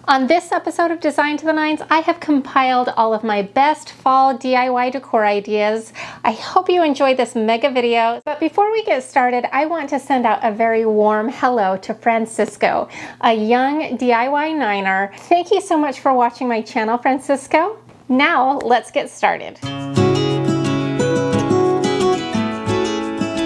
On this episode of Design to the Nines, I have compiled all of my best fall DIY decor ideas. I hope you enjoyed this mega video. But before we get started, I want to send out a very warm hello to Francisco, a young DIY niner. Thank you so much for watching my channel, Francisco. Now, let's get started.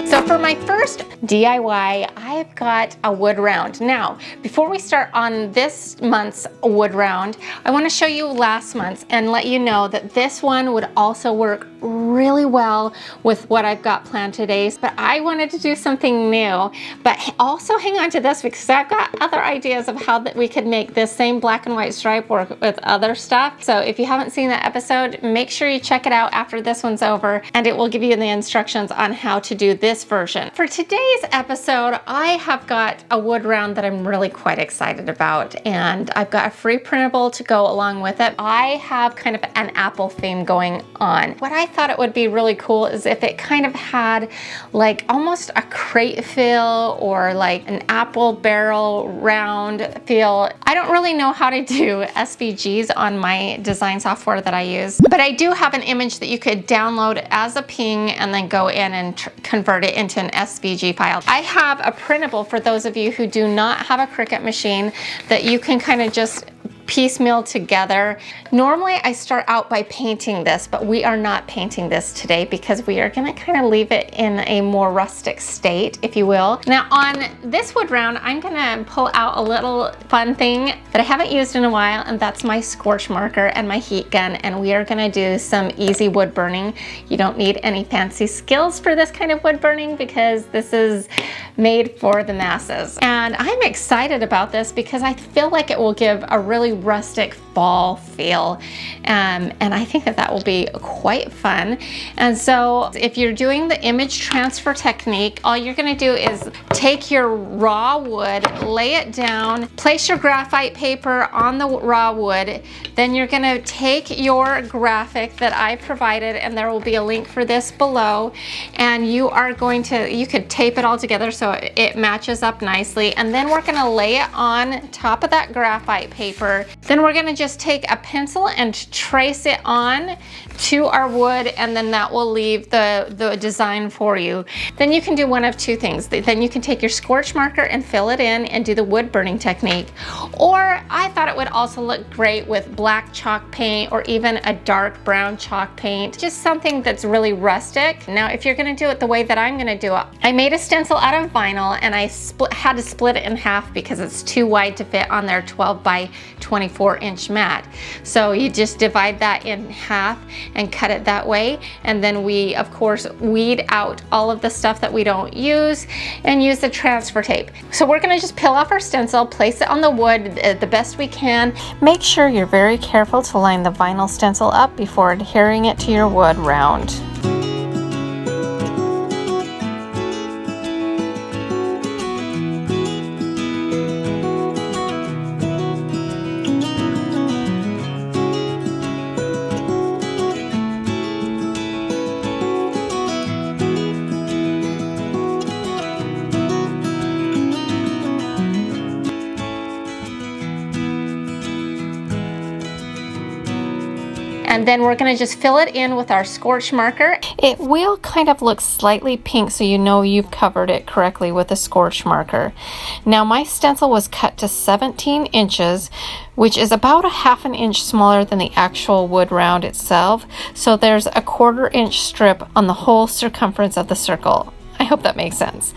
So for my first DIY, I've got a wood round. Now, before we start on this month's wood round, I want to show you last month's and let you know that this one would also work really well with what I've got planned today. But I wanted to do something new, but also hang on to this because I've got other ideas of how that we could make this same black and white stripe work with other stuff. So if you haven't seen that episode, make sure you check it out after this one's over, and it will give you the instructions on how to do this version. For today's episode, I have got a wood round that I'm really quite excited about, and I've got a free printable to go along with it. I have kind of an apple theme going on. What I thought it would be really cool is if it kind of had like almost a crate feel or like an apple barrel round feel. I don't really know how to do SVGs on my design software that I use, but I do have an image that you could download as a PNG and then go in and convert it into an SVG file. I have a printable for those of you who do not have a Cricut machine that you can kind of just piecemeal together. Normally I start out by painting this, but we are not painting this today because we are going to kind of leave it in a more rustic state, if you will. Now on this wood round, I'm going to pull out a little fun thing that I haven't used in a while, and that's my scorch marker and my heat gun, and we are going to do some easy wood burning. You don't need any fancy skills for this kind of wood burning because this is made for the masses. And I'm excited about this because I feel like it will give a really rustic fall feel, and I think that that will be quite fun. And so if you're doing the image transfer technique, all you're going to do is take your raw wood, lay it down, place your graphite paper on the raw wood, then you're going to take your graphic that I provided, and there will be a link for this below, and you are going to, you could tape it all together so it matches up nicely, and then we're going to lay it on top of that graphite paper. Then we're going to just take a pencil and trace it on to our wood, and then that will leave the design for you. Then you can do one of two things. Then you can take your scorch marker and fill it in and do the wood burning technique. Or I thought it would also look great with black chalk paint or even a dark brown chalk paint. Just something that's really rustic. Now if you're going to do it the way that I'm going to do it, I made a stencil out of vinyl, and I had to split it in half because it's too wide to fit on their 12 by 24 inch mat. So you just divide that in half and cut it that way, and then we of course weed out all of the stuff that we don't use and use the transfer tape. So we're going to just peel off our stencil, place it on the wood the best we can. Make sure you're very careful to line the vinyl stencil up before adhering it to your wood round. And then we're going to just fill it in with our scorch marker. It will kind of look slightly pink, so you know you've covered it correctly with a scorch marker. Now my stencil was cut to 17 inches, which is about a ½ an inch smaller than the actual wood round itself. So there's a ¼ inch strip on the whole circumference of the circle. I hope that makes sense.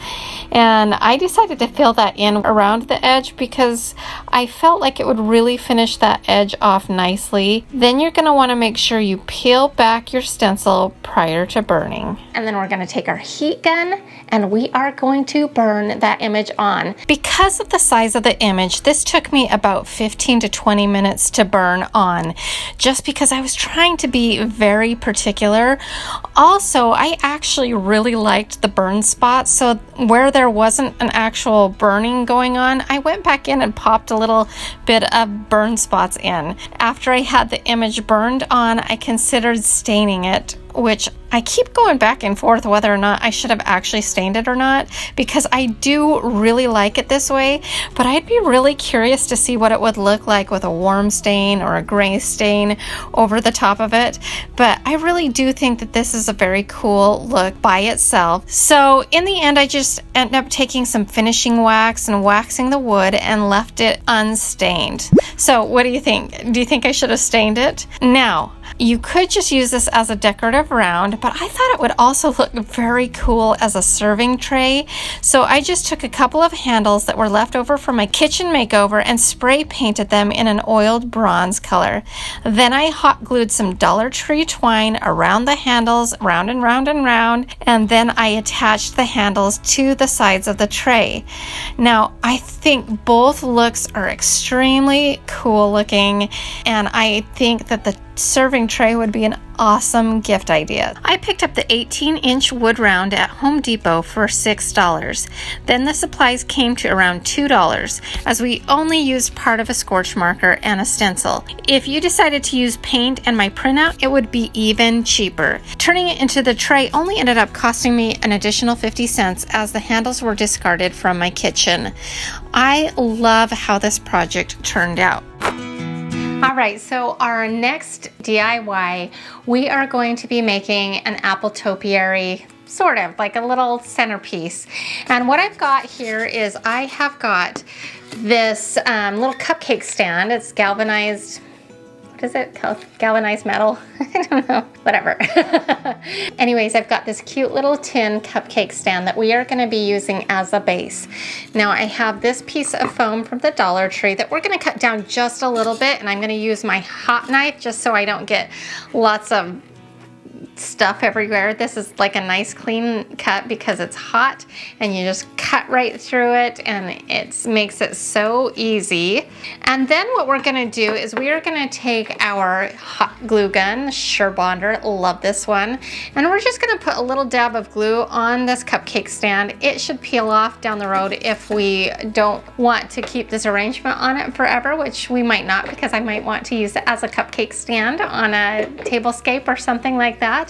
And I decided to fill that in around the edge because I felt like it would really finish that edge off nicely. Then you're going to want to make sure you peel back your stencil prior to burning. And then we're going to take our heat gun and we are going to burn that image on. Because of the size of the image, this took me about 15 to 20 minutes to burn on, just because I was trying to be very particular. Also, I actually really liked the burn spots, so where there wasn't an actual burning going on, I went back in and popped a little bit of burn spots in. After I had the image burned on, I considered staining it, which I keep going back and forth whether or not I should have actually stained it or not, because I do really like it this way, but I'd be really curious to see what it would look like with a warm stain or a gray stain over the top of it. But I really do think that this is a very cool look by itself. So in the end, I just ended up taking some finishing wax and waxing the wood and left it unstained. So what do you think? Do you think I should have stained it? Now, you could just use this as a decorative round, but I thought it would also look very cool as a serving tray. So I just took a couple of handles that were left over from my kitchen makeover and spray painted them in an oiled bronze color. Then I hot glued some Dollar Tree twine around the handles, round and round and round, and then I attached the handles to the sides of the tray. Now, I think both looks are extremely cool looking, and I think that the serving tray would be an awesome gift idea. I picked up the 18-inch wood round at Home Depot for $6. Then the supplies came to around $2, as we only used part of a scorch marker and a stencil. If you decided to use paint and my printout, it would be even cheaper. Turning it into the tray only ended up costing me an additional 50 cents, as the handles were discarded from my kitchen. I love how this project turned out. All right, so our next DIY, we are going to be making an apple topiary, sort of like a little centerpiece. And what I've got here is I have got this little cupcake stand. It's galvanized, what is it called? Galvanized metal? I don't know, whatever. Anyways, I've got this cute little tin cupcake stand that we are gonna be using as a base. Now I have this piece of foam from the Dollar Tree that we're gonna cut down just a little bit, and I'm gonna use my hot knife just so I don't get lots of stuff everywhere. This is like a nice clean cut because it's hot and you just cut right through it, and it makes it so easy. And then what we're gonna do is we are gonna take our hot glue gun, Surebonder, love this one, and we're just gonna put a little dab of glue on this cupcake stand. It should peel off down the road if we don't want to keep this arrangement on it forever, which we might not, because I might want to use it as a cupcake stand on a tablescape or something like that.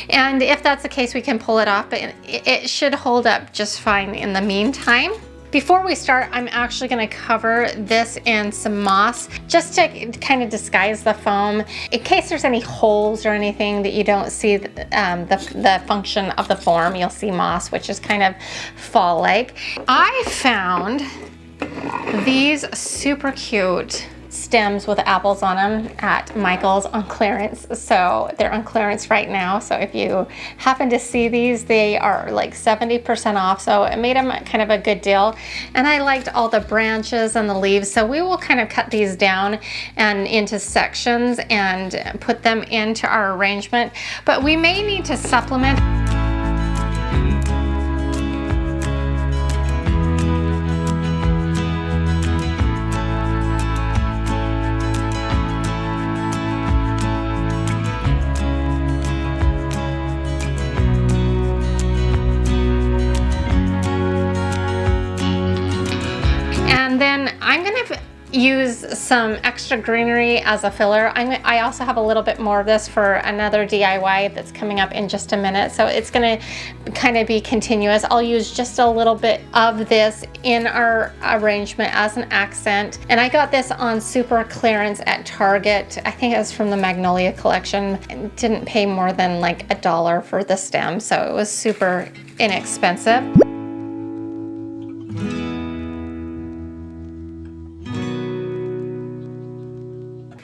And if that's the case, we can pull it off, but it should hold up just fine in the meantime. Before we start, I'm actually going to cover this in some moss just to kind of disguise the foam in case there's any holes or anything that you don't see the function of the form. You'll see moss, which is kind of fall-like. I found these super cute stems with apples on them at Michael's on clearance. So they're on clearance right now. So if you happen to see these, they are like 70% off. So it made them kind of a good deal. And I liked all the branches and the leaves. So we will kind of cut these down and into sections and put them into our arrangement. But we may need to supplement. And then I'm going to use some extra greenery as a filler. I also have a little bit more of this for another DIY that's coming up in just a minute. So it's going to kind of be continuous. I'll use just a little bit of this in our arrangement as an accent. And I got this on super clearance at Target. I think it was from the Magnolia collection. I didn't pay more than like $1 for the stem. So it was super inexpensive.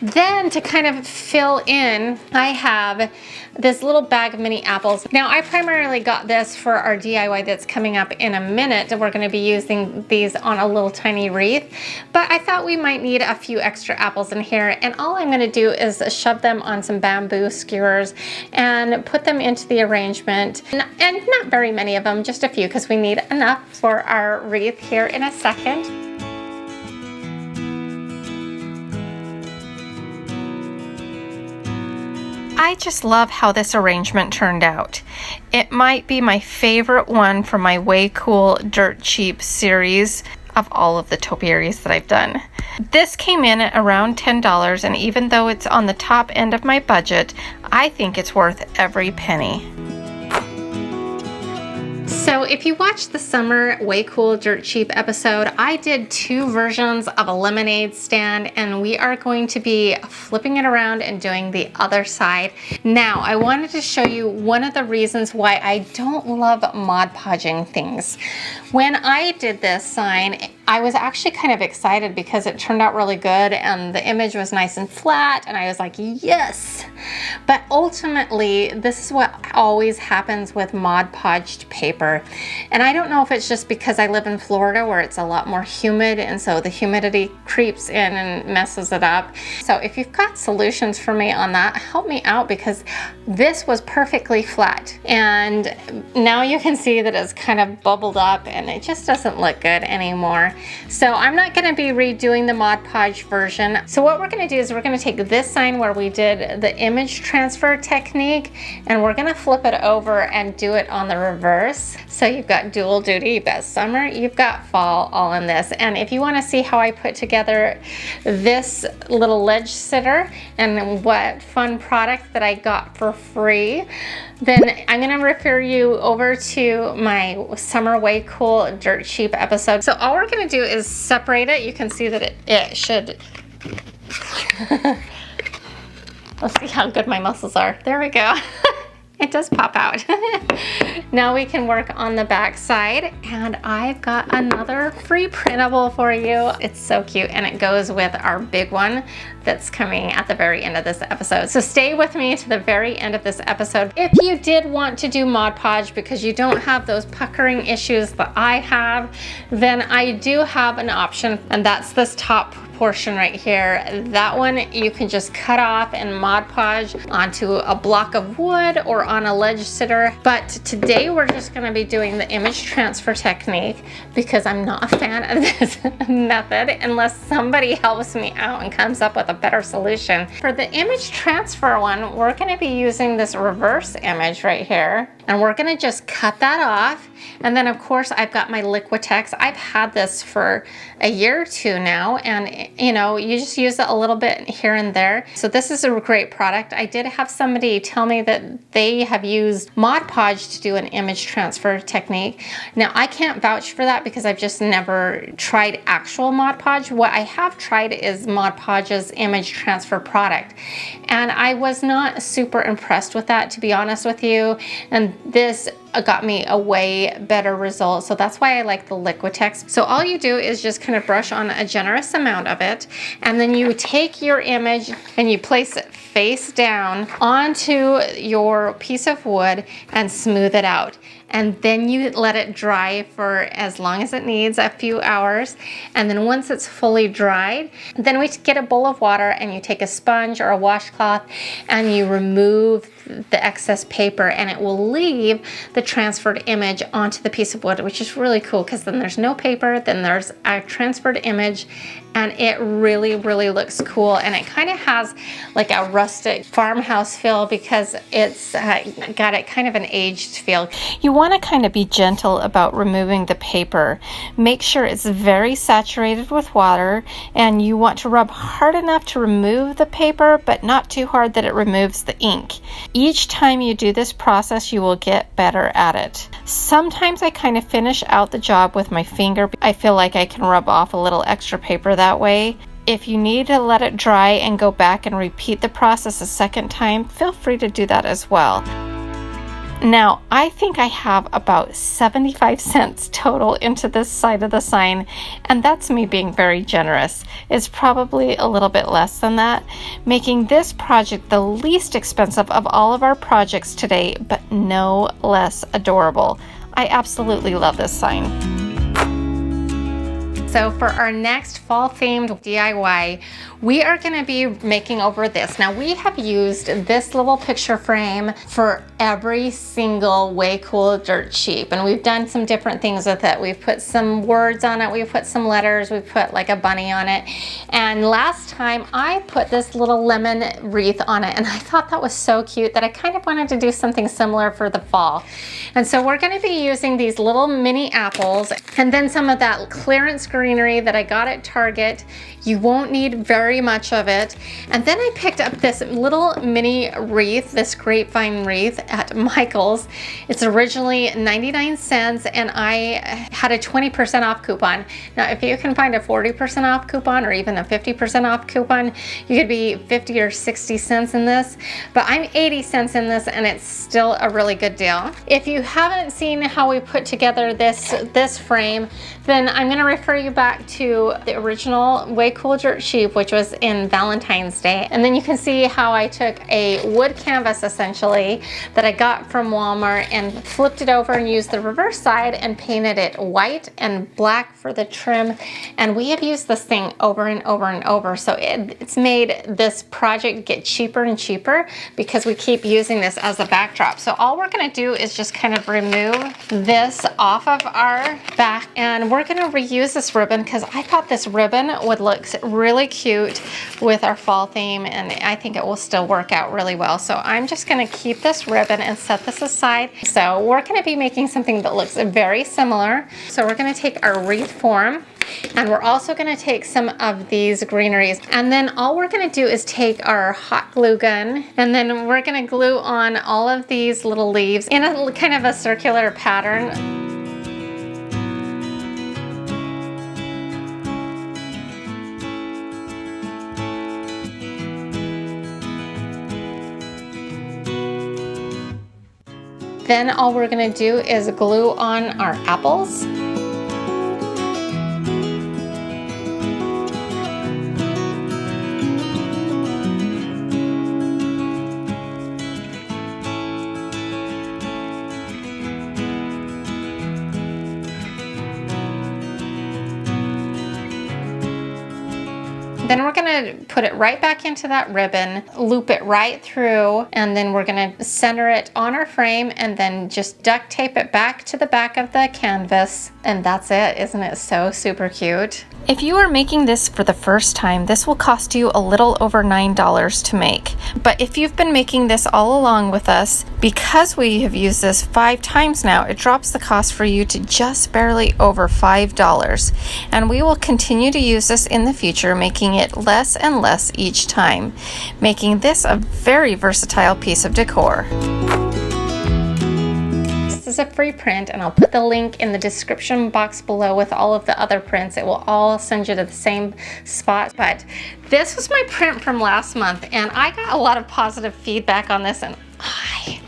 Then to kind of fill in, I have this little bag of mini apples. Now I primarily got this for our DIY that's coming up in a minute. We're going to be using these on a little tiny wreath, but I thought we might need a few extra apples in here, and all I'm going to do is shove them on some bamboo skewers and put them into the arrangement. And not very many of them, just a few, because we need enough for our wreath here in a second. I just love how this arrangement turned out. It might be my favorite one from my Way Cool Dirt Cheap series of all of the topiaries that I've done. This came in at around $10, and even though it's on the top end of my budget, I think it's worth every penny. So if you watched the summer Way Cool Dirt Cheap episode, I did 2 versions of a lemonade stand, and we are going to be flipping it around and doing the other side. Now, I wanted to show you one of the reasons why I don't love Mod Podging things. When I did this sign, I was actually kind of excited because it turned out really good and the image was nice and flat, and I was like, yes! But ultimately, this is what always happens with Mod Podged paper. And I don't know if it's just because I live in Florida where it's a lot more humid, and so the humidity creeps in and messes it up. So if you've got solutions for me on that, help me out, because this was perfectly flat. And now you can see that it's kind of bubbled up and it just doesn't look good anymore. So I'm not going to be redoing the Mod Podge version. So what we're going to do is we're going to take this sign where we did the image transfer technique, and we're going to flip it over and do it on the reverse. So you've got dual duty, you've got summer, you've got fall, all in this. And if you want to see how I put together this little ledge sitter and what fun product that I got for free, then I'm going to refer you over to my Summer Way Cool Dirt Cheap episode. So all we're going to do is separate it. You can see that it should... Let's see how good my muscles are. There we go. It does pop out. Now we can work on the back side, and I've got another free printable for you. It's so cute, and it goes with our big one that's coming at the very end of this episode. So stay with me to the very end of this episode. If you did want to do Mod Podge because you don't have those puckering issues that I have, then I do have an option, and that's this top portion right here. That one you can just cut off and Mod Podge onto a block of wood or on a ledge sitter. But today we're just going to be doing the image transfer technique because I'm not a fan of this method unless somebody helps me out and comes up with a better solution. For the image transfer one, we're going to be using this reverse image right here, and we're going to just cut that off. And then of course I've got my Liquitex. I've had this for a year or two now, and you know, you just use it a little bit here and there. So this is a great product. I did have somebody tell me that they have used Mod Podge to do an image transfer technique. Now I can't vouch for that because I've just never tried actual Mod Podge. What I have tried is Mod Podge's image transfer product, and I was not super impressed with that, to be honest with you. And this got me a way better result. So that's why I like the Liquitex. So all you do is just kind of brush on a generous amount of it, and then you take your image and you place it face down onto your piece of wood and smooth it out. And then you let it dry for as long as it needs, a few hours. And then once it's fully dried, then we get a bowl of water and you take a sponge or a washcloth and you remove the excess paper, and it will leave the transferred image onto the piece of wood, which is really cool because then there's no paper, then there's a transferred image, and it really, really looks cool. And it kind of has like a rustic farmhouse feel because it's got a kind of an aged feel. You want to kind of be gentle about removing the paper. Make sure it's very saturated with water, and you want to rub hard enough to remove the paper, but not too hard that it removes the ink. Each time you do this process, you will get better at it. Sometimes I kind of finish out the job with my finger. I feel like I can rub off a little extra paper that way. If you need to let it dry and go back and repeat the process a second time, feel free to do that as well. Now, I think I have about 75 cents total into this side of the sign, and that's me being very generous. It's probably a little bit less than that, making this project the least expensive of all of our projects today, but no less adorable. I absolutely love this sign. So for our next fall themed DIY, we are going to be making over this. Now we have used this little picture frame for every single Way Cool Dirt Cheap, and we've done some different things with it. We've put some words on it, we've put some letters, we've put like a bunny on it. And last time I put this little lemon wreath on it, and I thought that was so cute that I kind of wanted to do something similar for the fall. And so we're going to be using these little mini apples and then some of that clearance greenery that I got at Target You won't need very much of it. And then I picked up this little mini wreath, this grapevine wreath at Michael's. It's originally 99 cents and I had a 20% off coupon. Now, if you can find a 40% off coupon or even a 50% off coupon, you could be 50 or 60 cents in this, but I'm 80 cents in this and it's still a really good deal. If you haven't seen how we put together this frame, then I'm going to refer you back to the original Way Cool Dirt Sheep, which was in Valentine's Day. And then you can see how I took a wood canvas essentially that I got from Walmart and flipped it over and used the reverse side and painted it white and black for the trim. And we have used this thing over and over and over. So it's made this project get cheaper and cheaper because we keep using this as a backdrop. So all we're going to do is just kind of remove this off of our back, and we're going to reuse this ribbon because I thought this ribbon would look really cute with our fall theme, and I think it will still work out really well. So I'm just going to keep this ribbon and set this aside. So we're going to be making something that looks very similar. So we're going to take our wreath form, and we're also going to take some of these greeneries, and then all we're going to do is take our hot glue gun, and then we're going to glue on all of these little leaves in a kind of a circular pattern. Then all we're going to do is glue on our apples. Then we're going to put it right back into that ribbon, loop it right through, and then we're going to center it on our frame and then just duct tape it back to the back of the canvas. And that's it. Isn't it so super cute? If you are making this for the first time, this will cost you a little over $9 to make. But if you've been making this all along with us, because we have used this 5 times now, it drops the cost for you to just barely over $5. And we will continue to use this in the future, making it less and less each time, making this a very versatile piece of decor. This is a free print, and I'll put the link in the description box below with all of the other prints. It will all send you to the same spot. But this was my print from last month, and I got a lot of positive feedback on this, and I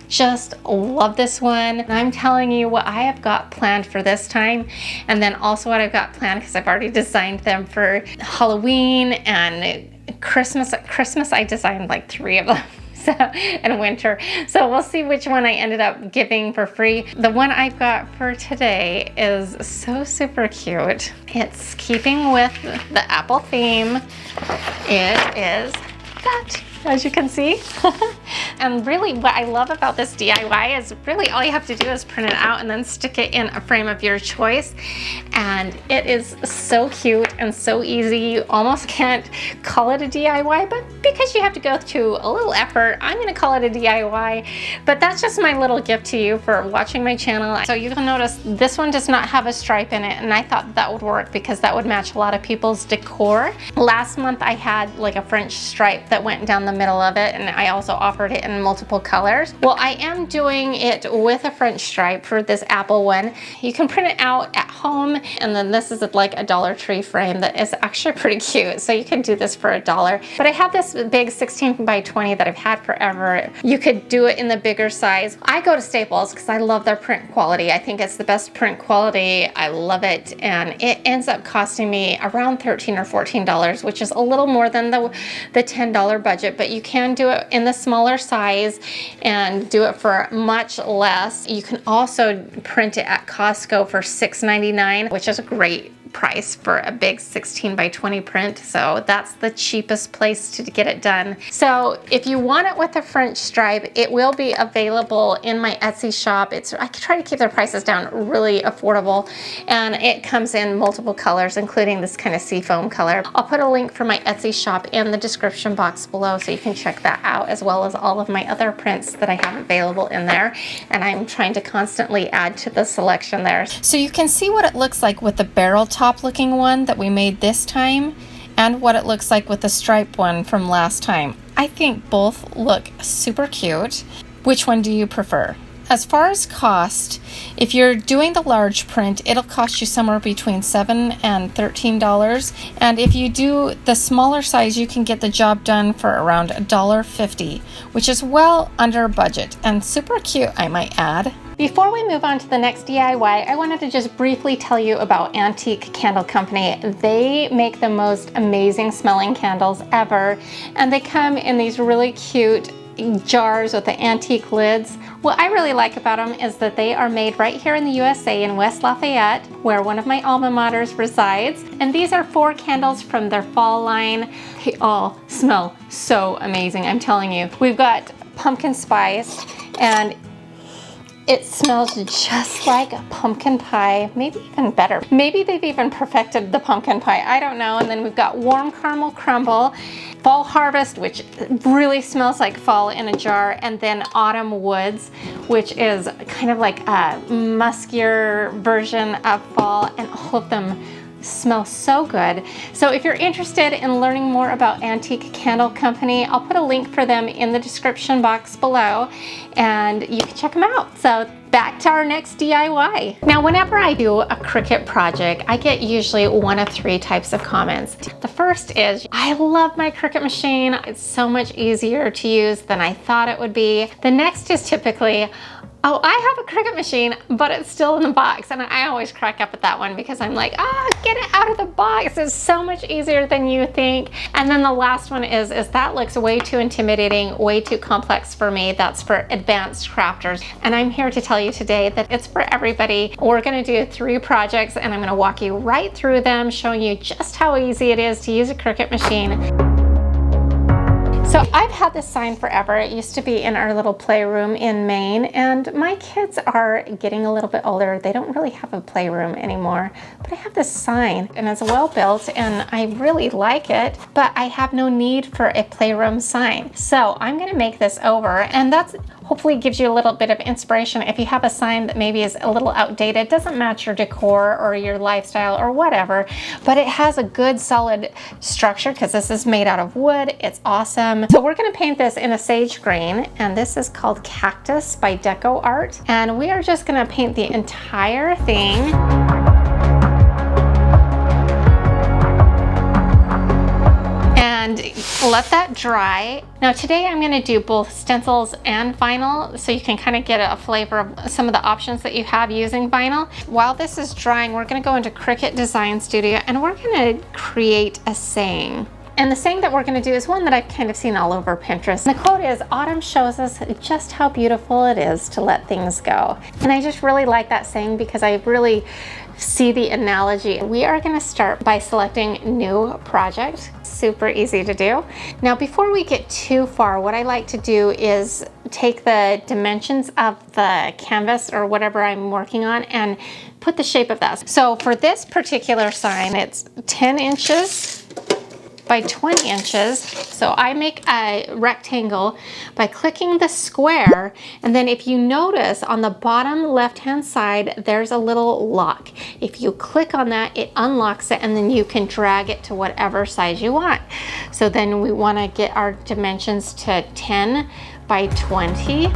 just love this one. And I'm telling you what I have got planned for this time, and then also what I've got planned because I've already designed them for Halloween and Christmas. At Christmas I designed like 3 of them. So, and winter. So we'll see which one I ended up giving for free. The one I've got for today is so super cute. It's keeping with the apple theme. It is that, as you can see. And really what I love about this DIY is really all you have to do is print it out and then stick it in a frame of your choice. And it is so cute and so easy. You almost can't call it a DIY, but because you have to go through a little effort, I'm going to call it a DIY. But that's just my little gift to you for watching my channel. So you can notice this one does not have a stripe in it, and I thought that would work because that would match a lot of people's decor. Last month I had like a French stripe that went down the middle of it, and I also offered it in multiple colors. Well, I am doing it with a French stripe for this apple one. You can print it out at home, and then this is like a Dollar Tree frame that is actually pretty cute. So you can do this for $1. But I have this big 16 by 20 that I've had forever. You could do it in the bigger size. I go to Staples because I love their print quality. I think it's the best print quality. I love it, and it ends up costing me around $13 or $14, which is a little more than the $10 budget, but you can do it in the smaller size and do it for much less. You can also print it at Costco for $6.99, which is a great price for a big 16 by 20 print. So that's the cheapest place to get it done. So if you want it with a French stripe, it will be available in my Etsy shop. I try to keep their prices down really affordable, and it comes in multiple colors, including this kind of seafoam color. I'll put a link for my Etsy shop in the description box below so you can check that out, as well as all of my other prints that I have available in there. And I'm trying to constantly add to the selection there. So you can see what it looks like with the barrel top looking one that we made this time. and what it looks like with the stripe one from last time. I think both look super cute. Which one do you prefer? As far as cost, if you're doing the large print, it'll cost you somewhere between $7 and $13. And if you do the smaller size, you can get the job done for around $1.50, which is well under budget and super cute, I might add. Before we move on to the next DIY, I wanted to just briefly tell you about Antique Candle Company. They make the most amazing smelling candles ever, and they come in these really cute jars with the antique lids. What I really like about them is that they are made right here in the USA in West Lafayette, where one of my alma maters resides. And these are 4 candles from their fall line. They all smell so amazing, I'm telling you. We've got pumpkin spice, and it smells just like a pumpkin pie, maybe even better. Maybe they've even perfected the pumpkin pie, I don't know. And then we've got warm caramel crumble, fall harvest, which really smells like fall in a jar, and then autumn woods, which is kind of like a muskier version of fall, and all of them smell so good. So if you're interested in learning more about Antique Candle Company, I'll put a link for them in the description box below, and you can check them out. So back to our next DIY. Now, whenever I do a Cricut project, I get usually one of 3 types of comments. The first is, I love my Cricut machine. It's so much easier to use than I thought it would be. The next is typically, oh, I have a Cricut machine, but it's still in the box. And I always crack up at that one because I'm like, get it out of the box. It's so much easier than you think. And then the last one is that looks way too intimidating, way too complex for me. That's for advanced crafters. And I'm here to tell you today that it's for everybody. We're gonna do 3 projects, and I'm gonna walk you right through them, showing you just how easy it is to use a Cricut machine. So I've had this sign forever. It used to be in our little playroom in Maine, and my kids are getting a little bit older. They don't really have a playroom anymore, but I have this sign, and it's well built, and I really like it, but I have no need for a playroom sign. So I'm gonna make this over, and that's hopefully gives you a little bit of inspiration if you have a sign that maybe is a little outdated, doesn't match your decor or your lifestyle or whatever, but it has a good solid structure because this is made out of wood. It's awesome. So we're gonna paint this in a sage green, and this is called Cactus by Deco Art. And we are just gonna paint the entire thing. And let that dry. Now today I'm going to do both stencils and vinyl, so you can kind of get a flavor of some of the options that you have using vinyl. While this is drying, we're going to go into Cricut Design Studio, and we're going to create a saying. And the saying that we're going to do is one that I've kind of seen all over Pinterest. And the quote is, "Autumn shows us just how beautiful it is to let things go." And I just really like that saying because I really see the analogy. We are going to start by selecting new project. Super easy to do. Now, before we get too far, what I like to do is take the dimensions of the canvas or whatever I'm working on and put the shape of that. So for this particular sign, it's 10 inches by 20 inches. So I make a rectangle by clicking the square, and then if you notice on the bottom left-hand side, there's a little lock. If you click on that, it unlocks it, and then you can drag it to whatever size you want. So then we want to get our dimensions to 10 by 20.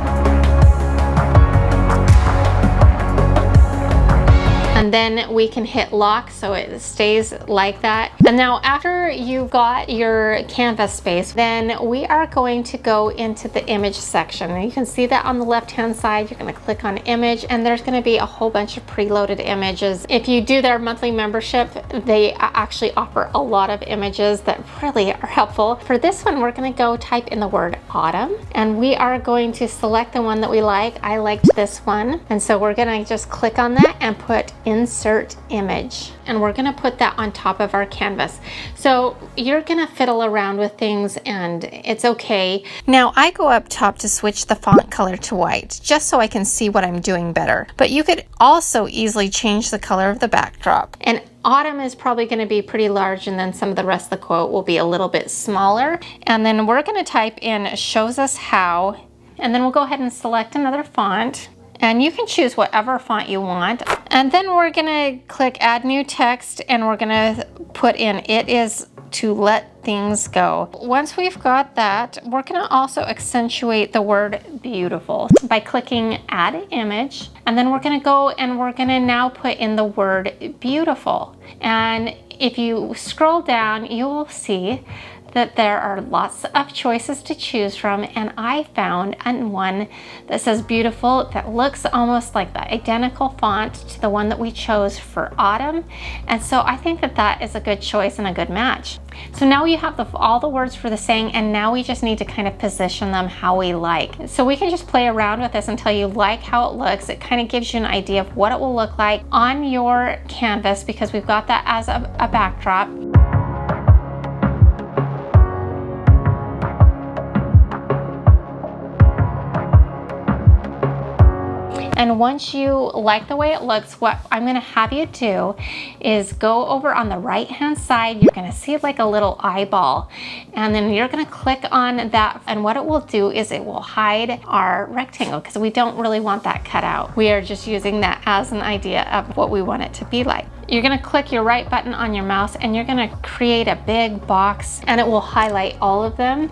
And then we can hit lock so it stays like that. And now after you've got your canvas space, then we are going to go into the image section. And you can see that on the left-hand side, you're gonna click on image, and there's gonna be a whole bunch of preloaded images. If you do their monthly membership, they actually offer a lot of images that really are helpful. For this one, we're gonna go type in the word autumn, and we are going to select the one that we like. I liked this one. And so we're gonna just click on that and put insert image, and we're going to put that on top of our canvas. So you're going to fiddle around with things, and it's okay. Now I go up top to switch the font color to white just so I can see what I'm doing better, but you could also easily change the color of the backdrop. And autumn is probably going to be pretty large, and then some of the rest of the quote will be a little bit smaller. And then we're going to type in shows us how, and then we'll go ahead and select another font. And you can choose whatever font you want. And then we're gonna click add new text, and we're gonna put in, it is to let things go. Once we've got that, we're gonna also accentuate the word beautiful by clicking add image. And then we're gonna go and we're gonna now put in the word beautiful. And if you scroll down, you will see that there are lots of choices to choose from, and I found one that says beautiful that looks almost like the identical font to the one that we chose for autumn. And so I think that that is a good choice and a good match. So now you have all the words for the saying, and now we just need to kind of position them how we like. So we can just play around with this until you like how it looks. It kind of gives you an idea of what it will look like on your canvas, because we've got that as a backdrop. And once you like the way it looks, what I'm gonna have you do is go over on the right-hand side. You're gonna see like a little eyeball, and then you're gonna click on that. And what it will do is it will hide our rectangle, because we don't really want that cut out. We are just using that as an idea of what we want it to be like. You're gonna click your right button on your mouse, and you're gonna create a big box, and it will highlight all of them.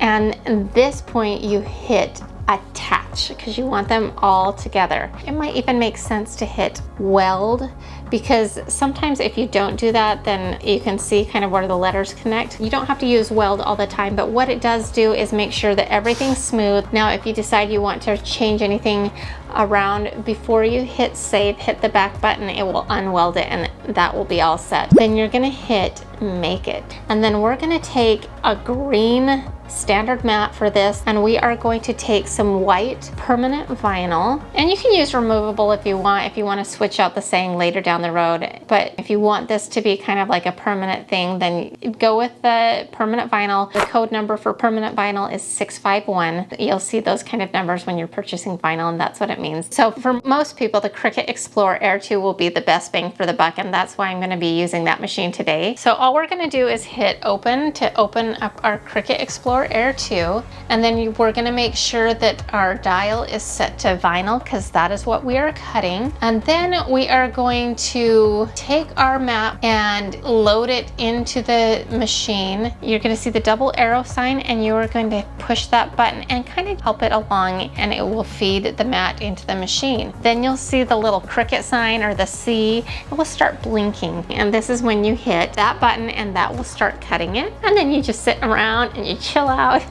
And at this point you hit attach, because you want them all together. It might even make sense to hit weld, because sometimes if you don't do that, then you can see kind of where the letters connect. You don't have to use weld all the time, but what it does do is make sure that everything's smooth. Now, if you decide you want to change anything around, before you hit save, hit the back button, it will unweld it, and that will be all set. Then you're gonna hit make it, and then we're gonna take a green standard mat for this, and we are going to take some white permanent vinyl, and you can use removable if you want to switch out the saying later down the road. But if you want this to be kind of like a permanent thing, then go with the permanent vinyl. The code number for permanent vinyl is 651. You'll see those kind of numbers when you're purchasing vinyl, and that's what it means. So for most people, the Cricut Explorer Air 2 will be the best bang for the buck, and that's why I'm going to be using that machine today. So all we're going to do is hit open to open up our Cricut Explorer Air 2, and then we're going to make sure that our dial is set to vinyl, because that is what we are cutting. And then we are going to take our map and load it into the machine. You're going to see the double arrow sign, and you are going to push that button and kind of help it along, and it will feed the mat into the machine. Then you'll see the little Cricut sign, or the C. It will start blinking, and this is when you hit that button, and that will start cutting it. And then you just sit around and you chill out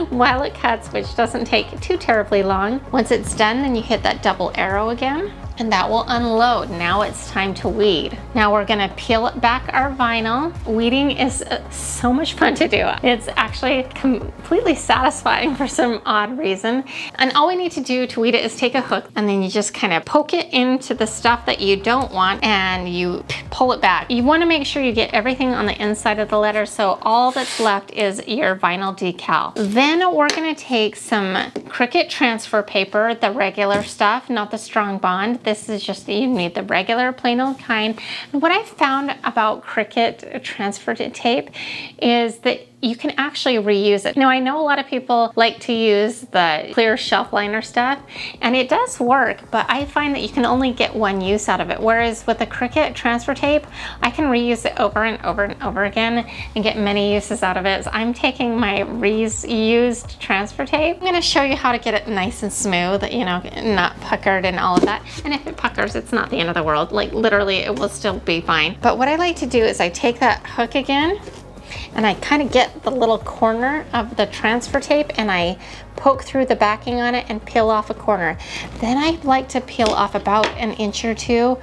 while it cuts, which doesn't take too terribly long. Once it's done, then you hit that double arrow again, and that will unload. Now it's time to weed. Now we're gonna peel back our vinyl. Weeding is so much fun to do. It's actually completely satisfying for some odd reason. And all we need to do to weed it is take a hook, and then you just kind of poke it into the stuff that you don't want, and you pull it back. You wanna make sure you get everything on the inside of the letter, so all that's left is your vinyl decal. Then we're gonna take some Cricut transfer paper, the regular stuff, not the strong bond. This is just, you need the regular plain old kind. And what I found about Cricut transfer tape is that you can actually reuse it. Now, I know a lot of people like to use the clear shelf liner stuff, and it does work, but I find that you can only get one use out of it. Whereas with the Cricut transfer tape, I can reuse it over and over and over again and get many uses out of it. So I'm taking my reused transfer tape. I'm gonna show you how to get it nice and smooth, you know, not puckered and all of that. And if it puckers, it's not the end of the world. Like literally, it will still be fine. But what I like to do is I take that hook again, and I kind of get the little corner of the transfer tape, and I poke through the backing on it and peel off a corner. Then I like to peel off about an inch or two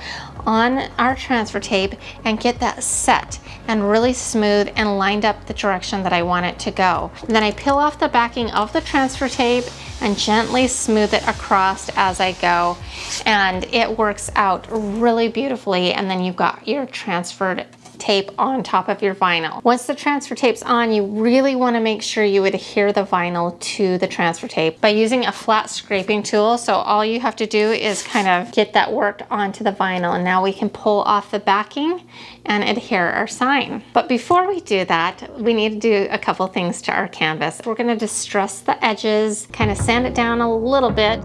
on our transfer tape and get that set and really smooth and lined up the direction that I want it to go. And then I peel off the backing of the transfer tape and gently smooth it across as I go, and it works out really beautifully. And then you've got your transferred tape on top of your vinyl. Once the transfer tape's on, you really want to make sure you adhere the vinyl to the transfer tape by using a flat scraping tool. So all you have to do is kind of get that worked onto the vinyl, and now we can pull off the backing and adhere our sign. But before we do that, we need to do a couple things to our canvas. We're going to distress the edges, kind of sand it down a little bit.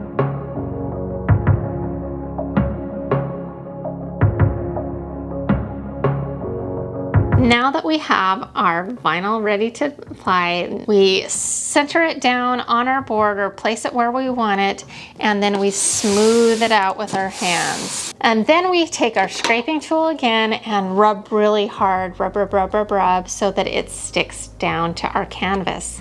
Now that we have our vinyl ready to apply, we center it down on our board or place it where we want it, and then we smooth it out with our hands. And then we take our scraping tool again and rub really hard, rub, so that it sticks down to our canvas.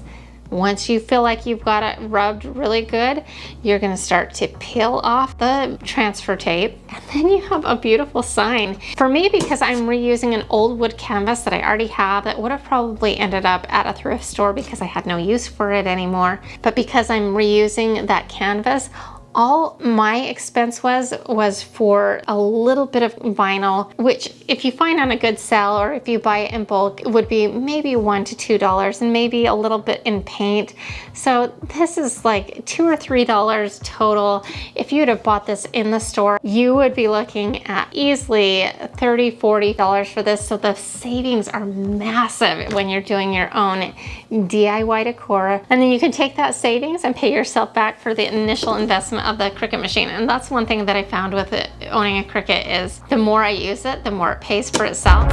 Once you feel like you've got it rubbed really good, you're gonna start to peel off the transfer tape, and then you have a beautiful sign. For me, because I'm reusing an old wood canvas that I already have that would have probably ended up at a thrift store because I had no use for it anymore, but because I'm reusing that canvas, all my expense was for a little bit of vinyl, which if you find on a good sale or if you buy it in bulk, it would be maybe $1 to $2 and maybe a little bit in paint. So this is like $2 or $3 total. If you'd have bought this in the store, you would be looking at easily $30, $40 for this. So the savings are massive when you're doing your own DIY decor. And then you can take that savings and pay yourself back for the initial investment of the Cricut machine. And that's one thing that I found with owning a Cricut is the more I use it, the more it pays for itself.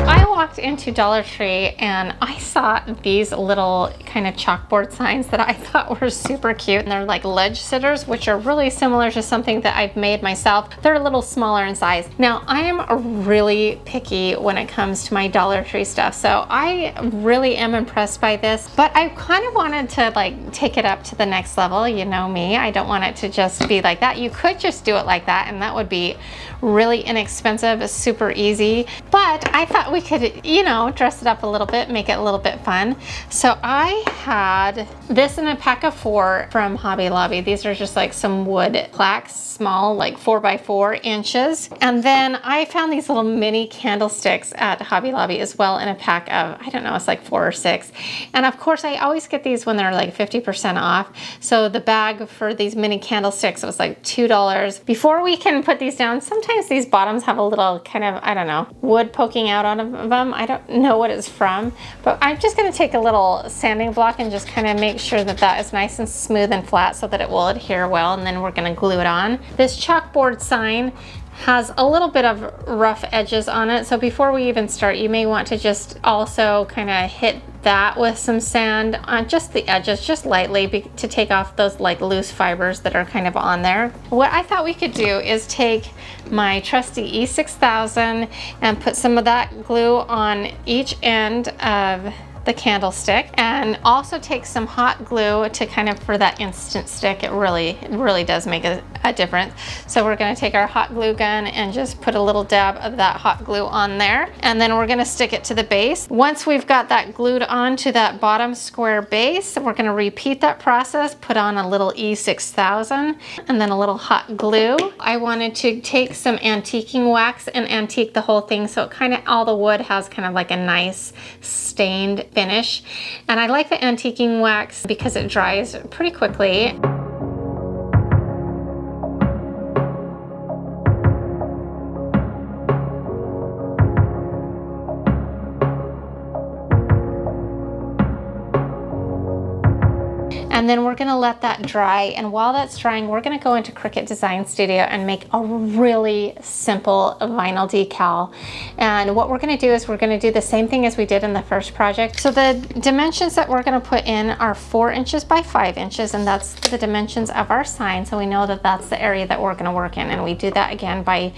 I walked into Dollar Tree and I saw these little kind of chalkboard signs that I thought were super cute, and they're like ledge sitters, which are really similar to something that I've made myself. They're a little smaller in size. Now, I am really picky when it comes to my Dollar Tree stuff, so I really am impressed by this, but I kind of wanted to like take it up to the next level. You know me, I don't want it to just be like that. You could just do it like that and that would be really inexpensive, super easy, but I thought we could, you know, dress it up a little bit, make it a little bit fun. So I had this in a pack of 4 from Hobby Lobby. These are just like some wood plaques, small, like 4 by 4 inches. And then I found these little mini candlesticks at Hobby Lobby as well in a pack of, I don't know, it's like 4 or 6. And of course I always get these when they're like 50% off. So the bag for these mini candlesticks was like $2. Before we can put these down, sometimes these bottoms have a little kind of, I don't know, wood poking out on them. I don't know what it's from, but I'm just going to take a little sanding block and just kind of make sure that that is nice and smooth and flat so that it will adhere well, and then we're going to glue it on. This chalkboard sign has a little bit of rough edges on it, so before we even start, you may want to just also kind of hit that with some sand on just the edges, just lightly, to take off those like loose fibers that are kind of on there. What I thought we could do is take my trusty E6000 and put some of that glue on each end of the candlestick, and also take some hot glue to kind of, for that instant stick, it really does make a difference. So we're going to take our hot glue gun and just put a little dab of that hot glue on there, and then we're going to stick it to the base. Once we've got that glued onto that bottom square base, we're going to repeat that process, put on a little E6000 and then a little hot glue. I wanted to take some antiquing wax and antique the whole thing, so it kind of, all the wood has kind of like a nice stained finish. And I like the antiquing wax because it dries pretty quickly. And then we're gonna let that dry, and while that's drying, we're gonna go into Cricut Design Studio and make a really simple vinyl decal. And what we're gonna do is we're gonna do the same thing as we did in the first project. So the dimensions that we're gonna put in are 4 inches by 5 inches, and that's the dimensions of our sign, so we know that that's the area that we're gonna work in. And we do that again by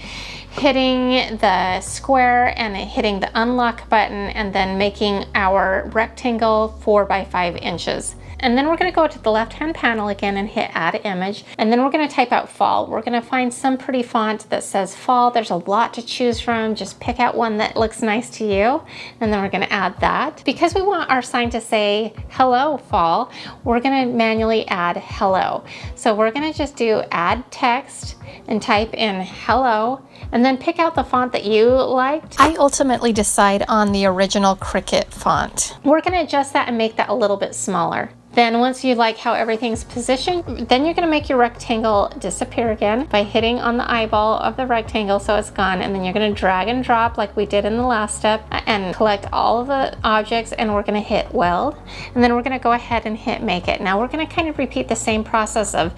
hitting the square and hitting the unlock button, and then making our rectangle 4 by 5 inches. And then we're going to go to the left-hand panel again and hit add image, and then we're going to type out fall. We're going to find some pretty font that says fall. There's a lot to choose from. Just pick out one that looks nice to you, and then we're going to add that. Because we want our sign to say hello fall, we're going to manually add hello. So we're going to just do add text and type in hello, and then pick out the font that you liked. I ultimately decide on the original Cricut font. We're going to adjust that and make that a little bit smaller. Then once you like how everything's positioned, then you're gonna make your rectangle disappear again by hitting on the eyeball of the rectangle so it's gone, and then you're gonna drag and drop like we did in the last step and collect all of the objects, and we're gonna hit weld, and then we're gonna go ahead and hit make it. Now we're gonna kind of repeat the same process of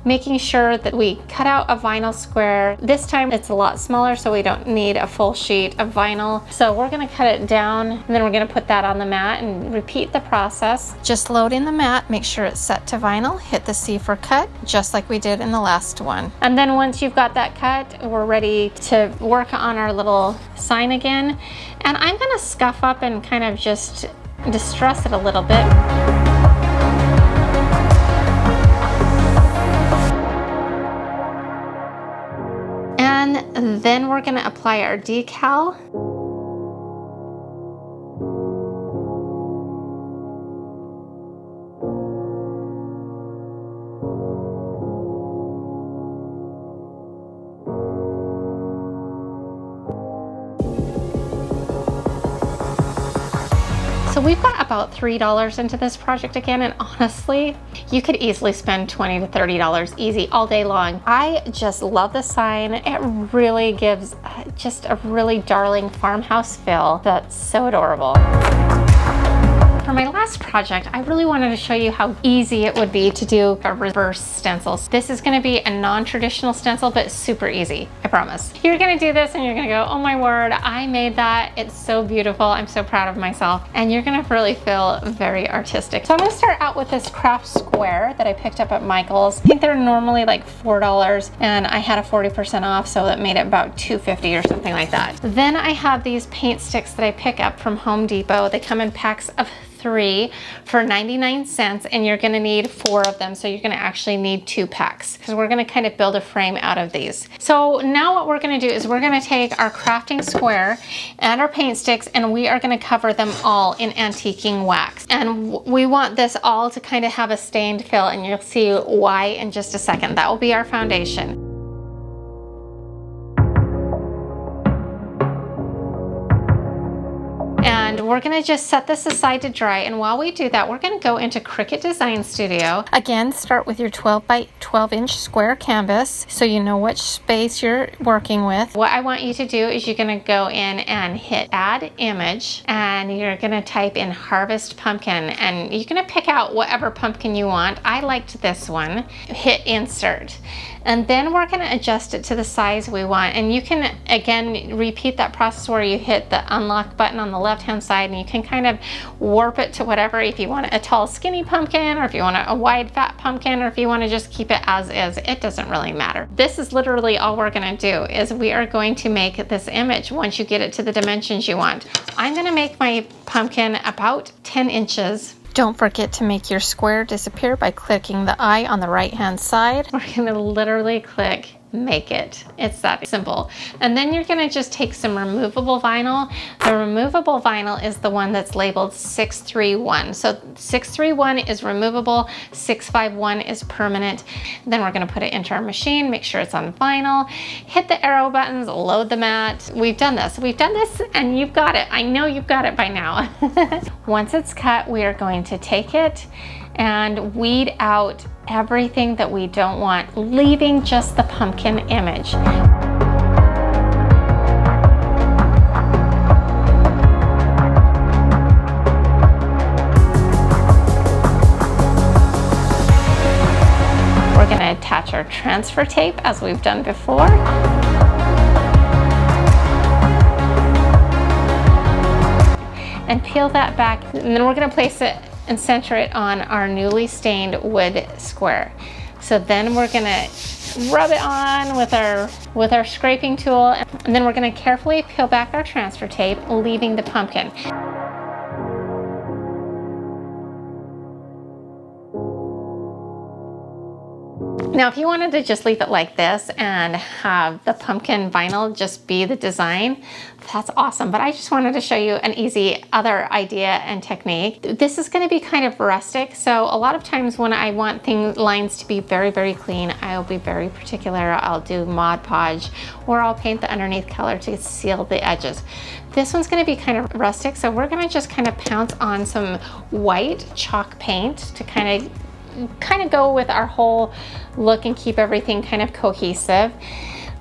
making sure that we cut out a vinyl square. This time it's a lot smaller, so we don't need a full sheet of vinyl. So we're gonna cut it down, and then we're gonna put that on the mat and repeat the process. Just load in the mat, make sure it's set to vinyl, hit the C for cut, just like we did in the last one. And then once you've got that cut, we're ready to work on our little sign again. And I'm gonna scuff up and kind of just distress it a little bit. And then we're gonna apply our decal. So we've got about $3 into this project again, and honestly, you could easily spend $20 to $30 easy all day long. I just love the sign. It really gives just a really darling farmhouse feel that's so adorable. For my last project, I really wanted to show you how easy it would be to do a reverse stencil. This is going to be a non-traditional stencil, but super easy, I promise. You're going to do this and you're going to go, oh my word, I made that. It's so beautiful. I'm so proud of myself. And you're going to really feel very artistic. So I'm going to start out with this craft square that I picked up at Michael's. I think they're normally like $4, and I had a 40% off, so that made it about $2.50 or something like that. Then I have these paint sticks that I pick up from Home Depot. They come in packs of 3 for 99 cents, and you're going to need 4 of them, so you're going to actually need 2 packs, because we're going to kind of build a frame out of these. So now what we're going to do is we're going to take our crafting square and our paint sticks, and we are going to cover them all in antiquing wax, and we want this all to kind of have a stained feel, and you'll see why in just a second. That will be our foundation. And we're gonna just set this aside to dry, and while we do that, we're gonna go into Cricut Design Studio. Again, start with your 12 by 12 inch square canvas so you know which space you're working with. What I want you to do is you're gonna go in and hit Add Image, and you're gonna type in Harvest Pumpkin, and you're gonna pick out whatever pumpkin you want. I liked this one. Hit Insert. And then we're gonna adjust it to the size we want. And you can, again, repeat that process where you hit the unlock button on the left-hand side, and you can kind of warp it to whatever, if you want a tall, skinny pumpkin, or if you want a wide, fat pumpkin, or if you wanna just keep it as is, it doesn't really matter. This is literally all we're gonna do, is we are going to make this image once you get it to the dimensions you want. I'm gonna make my pumpkin about 10 inches. Don't forget to make your square disappear by clicking the eye on the right-hand side. We're gonna literally click Make It. It's that simple. And then you're gonna just take some removable vinyl. The removable vinyl is the one that's labeled 631. So 631 is removable, 651 is permanent. Then we're gonna put it into our machine, make sure it's on vinyl, hit the arrow buttons, load the mat. We've done this, and you've got it. I know you've got it by now. Once it's cut, we are going to take it and weed out everything that we don't want, leaving just the pumpkin image. We're going to attach our transfer tape as we've done before. And peel that back, and then we're going to place it and center it on our newly stained wood square. So then we're gonna rub it on with our scraping tool, and then we're gonna carefully peel back our transfer tape, leaving the pumpkin. Now, if you wanted to just leave it like this and have the pumpkin vinyl just be the design, that's awesome. But I just wanted to show you an easy other idea and technique. This is going to be kind of rustic, so a lot of times when I want lines to be very, very clean, I'll be very particular. I'll do Mod Podge, or I'll paint the underneath color to seal the edges. This one's going to be kind of rustic, so we're going to just kind of pounce on some white chalk paint to kind of go with our whole look and keep everything kind of cohesive.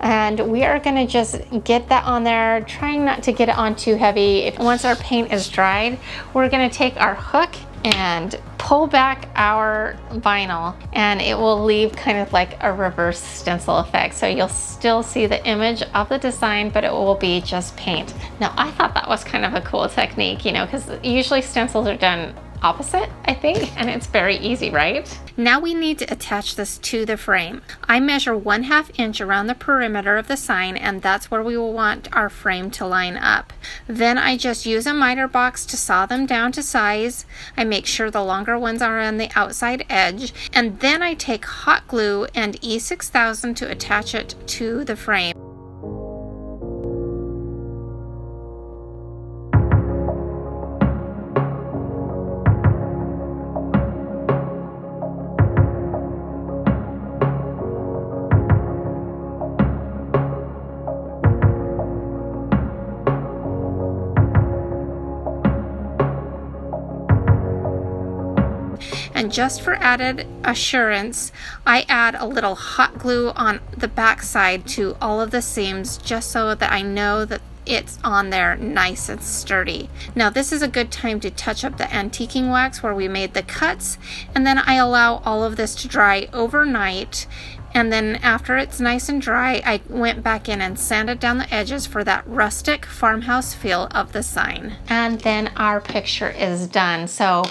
And we are gonna just get that on there, trying not to get it on too heavy. Once our paint is dried, we're gonna take our hook and pull back our vinyl, and it will leave kind of like a reverse stencil effect. So you'll still see the image of the design, but it will be just paint. Now, I thought that was kind of a cool technique, you know, because usually stencils are done opposite, I think, and it's very easy, right? Now we need to attach this to the frame. I measure 1/2 inch around the perimeter of the sign, and that's where we will want our frame to line up. Then I just use a miter box to saw them down to size. I make sure the longer ones are on the outside edge, and then I take hot glue and E6000 to attach it to the frame. And just for added assurance, I add a little hot glue on the back side to all of the seams, just so that I know that it's on there nice and sturdy. Now this is a good time to touch up the antiquing wax where we made the cuts, and then I allow all of this to dry overnight. And then after it's nice and dry, I went back in and sanded down the edges for that rustic farmhouse feel of the sign. And then our picture is done. So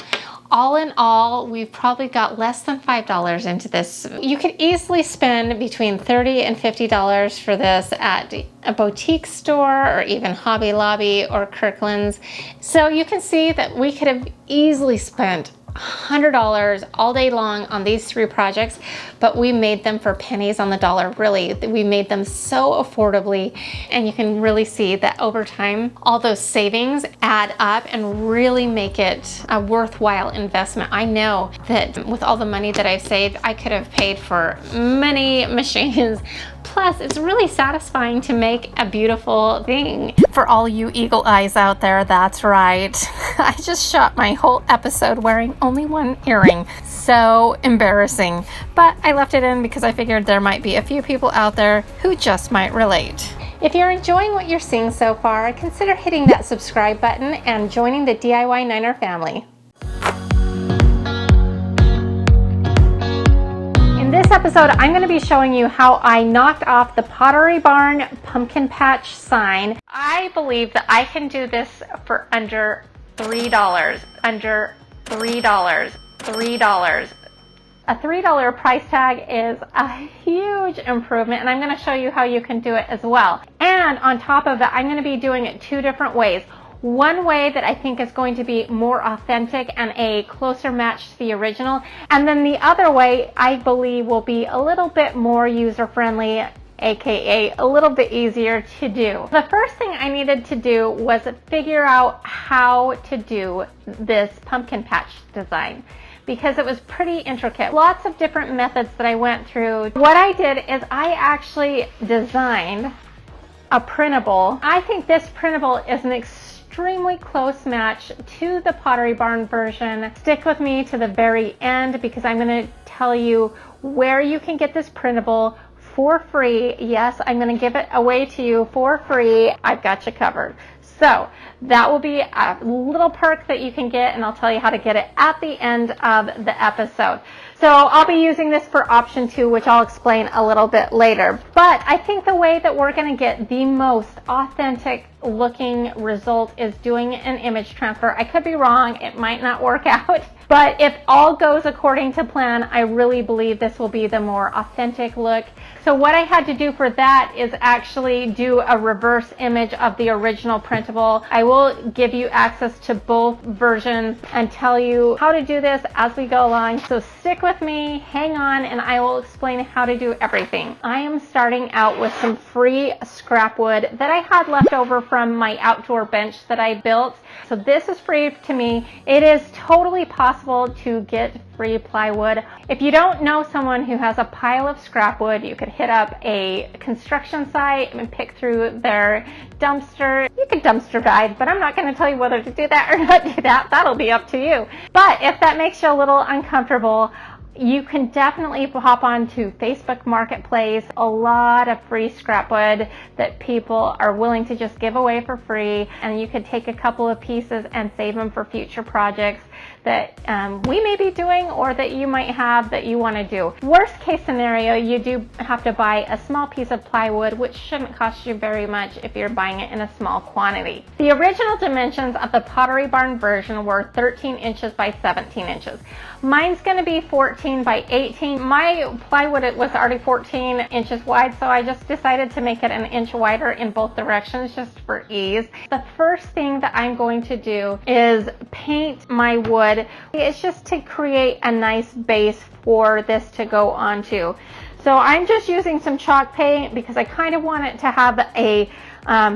all in all, we've probably got less than $5 into this. You could easily spend between $30 and $50 for this at a boutique store or even Hobby Lobby or Kirkland's. So you can see that we could have easily spent $100 all day long on these 3 projects, but we made them for pennies on the dollar. Really, we made them so affordably, and you can really see that over time all those savings add up and really make it a worthwhile investment. I know that with all the money that I've saved, I could have paid for many machines. Plus, it's really satisfying to make a beautiful thing. For all you eagle eyes out there, that's right. I just shot my whole episode wearing only one earring. So embarrassing. But I left it in because I figured there might be a few people out there who just might relate. If you're enjoying what you're seeing so far, consider hitting that subscribe button and joining the DIY Niner family. In this episode, I'm going to be showing you how I knocked off the Pottery Barn pumpkin patch sign. I believe that I can do this for under $3. Under $3. $3. A $3 price tag is a huge improvement, and I'm going to show you how you can do it as well. And on top of that, I'm going to be doing it 2 different ways. One way that I think is going to be more authentic and a closer match to the original, and then the other way I believe will be a little bit more user-friendly, aka a little bit easier to do. The first thing I needed to do was figure out how to do this pumpkin patch design, because it was pretty intricate. Lots of different methods that I went through. What I did is I actually designed a printable. I think this printable is an extremely close match to the Pottery Barn version. Stick with me to the very end because I'm going to tell you where you can get this printable for free. Yes, I'm going to give it away to you for free. I've got you covered. So that will be a little perk that you can get, and I'll tell you how to get it at the end of the episode. So I'll be using this for option 2, which I'll explain a little bit later. But I think the way that we're going to get the most authentic looking result is doing an image transfer. I could be wrong. It might not work out. But if all goes according to plan, I really believe this will be the more authentic look. So what I had to do for that is actually do a reverse image of the original printable. I will give you access to both versions and tell you how to do this as we go along. So stick with me, hang on, and I will explain how to do everything. I am starting out with some free scrap wood that I had left over from my outdoor bench that I built. So this is free to me. It is totally possible to get free plywood. If you don't know someone who has a pile of scrap wood, you could hit up a construction site and pick through their dumpster. You could dumpster dive, but I'm not going to tell you whether to do that or not do that. That'll be up to you. But if that makes you a little uncomfortable, You can definitely hop onto Facebook Marketplace, a lot of free scrap wood that people are willing to just give away for free, and you could take a couple of pieces and save them for future projects that we may be doing or that you might have that you want to do. Worst case scenario, you do have to buy a small piece of plywood, which shouldn't cost you very much if you're buying it in a small quantity. The original dimensions of the Pottery Barn version were 13 inches by 17 inches. Mine's going to be 14 by 18. My plywood was already 14 inches wide, so I just decided to make it an inch wider in both directions just for ease. The first thing that I'm going to do is paint my wood. It's just to create a nice base for this to go onto. So I'm just using some chalk paint because I kind of want it to have a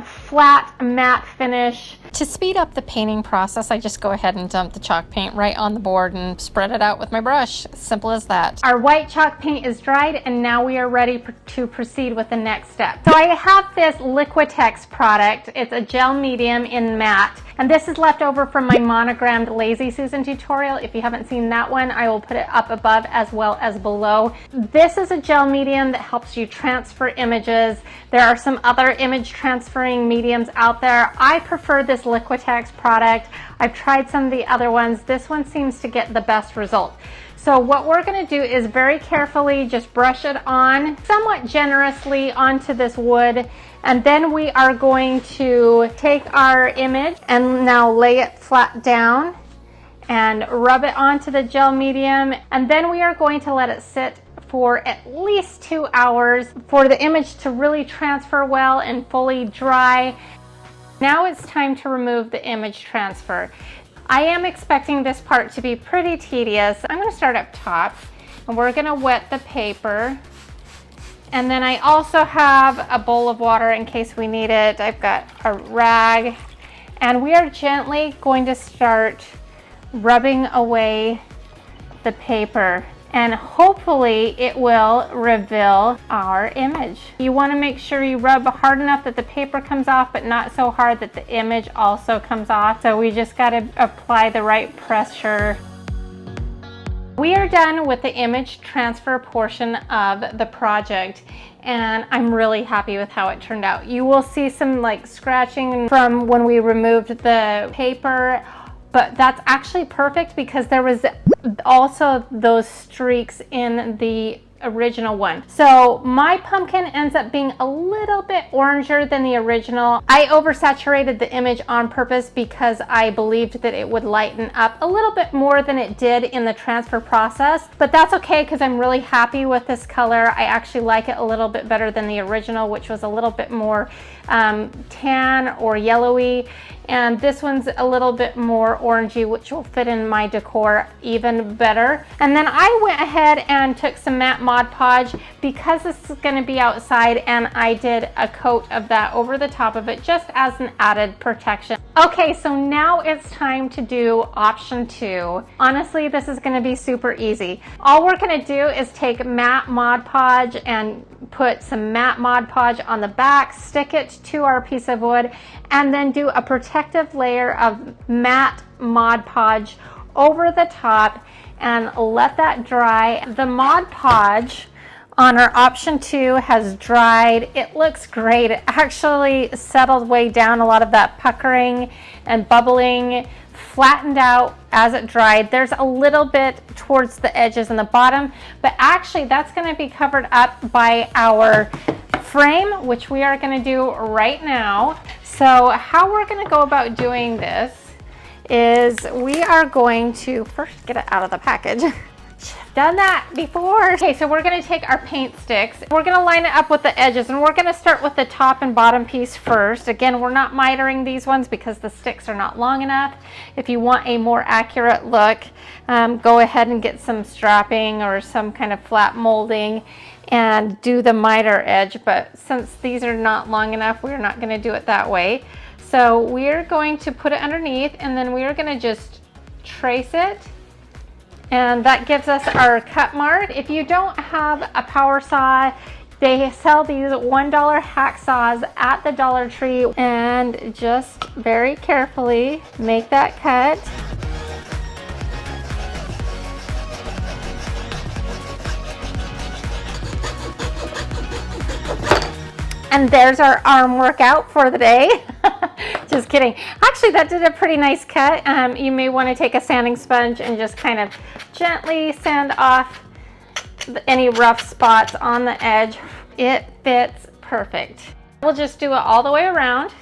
flat matte finish. To speed up the painting process, I just go ahead and dump the chalk paint right on the board and spread it out with my brush. Simple as that. Our white chalk paint is dried, and now we are ready to proceed with the next step. So I have this Liquitex product. It's a gel medium in matte, and this is left over from my monogrammed Lazy Susan tutorial. If you haven't seen that one, I will put it up above as well as below. This is a gel medium that helps you transfer images. There are some other image transferring mediums out there. I prefer this Liquitex product. I've tried some of the other ones. This one seems to get the best result. So what we're going to do is very carefully just brush it on, somewhat generously onto this wood, and then we are going to take our image and now lay it flat down and rub it onto the gel medium, and then we are going to let it sit for at least 2 hours for the image to really transfer well and fully dry. Now it's time to remove the image transfer. I am expecting this part to be pretty tedious. I'm going to start up top, and we're going to wet the paper. And then I also have a bowl of water in case we need it. I've got a rag, and we are gently going to start rubbing away the paper, and hopefully it will reveal our image. You want to make sure you rub hard enough that the paper comes off, but not so hard that the image also comes off. So we just got to apply the right pressure. We are done with the image transfer portion of the project, and I'm really happy with how it turned out. You will see some like scratching from when we removed the paper, but that's actually perfect because there was also those streaks in the original one. So my pumpkin ends up being a little bit oranger than the original. I oversaturated the image on purpose because I believed that it would lighten up a little bit more than it did in the transfer process, but that's okay because I'm really happy with this color. I actually like it a little bit better than the original, which was a little bit more tan or yellowy, and this one's a little bit more orangey, which will fit in my decor even better. And then I went ahead and took some matte Mod Podge because this is going to be outside, and I did a coat of that over the top of it just as an added protection. Okay, so now it's time to do option 2. Honestly, this is going to be super easy. All we're going to do is take matte Mod Podge and put some matte Mod Podge on the back, stick it to our piece of wood, and then do a protective layer of matte Mod Podge over the top and let that dry. The Mod Podge on our option 2 has dried. It looks great. It actually settled way down a lot of that puckering and bubbling, flattened out as it dried. There's a little bit towards the edges and the bottom, but actually that's going to be covered up by our frame, which we are going to do right now. So how we're going to go about doing this is we are going to first get it out of the package. Done that before. Okay, so we're going to take our paint sticks. We're going to line it up with the edges, and we're going to start with the top and bottom piece first. Again, we're not mitering these ones because the sticks are not long enough. If you want a more accurate look, go ahead and get some strapping or some kind of flat molding and do the miter edge, but since these are not long enough, we're not going to do it that way. So we're going to put it underneath, and then we're going to just trace it, and that gives us our cut mark. If you don't have a power saw, they sell these $1 hacksaws at the Dollar Tree, and just very carefully make that cut. And there's our arm workout for the day. Just kidding. Actually, that did a pretty nice cut. You may want to take a sanding sponge and just kind of gently sand off any rough spots on the edge. It fits perfect. We'll just do it all the way around.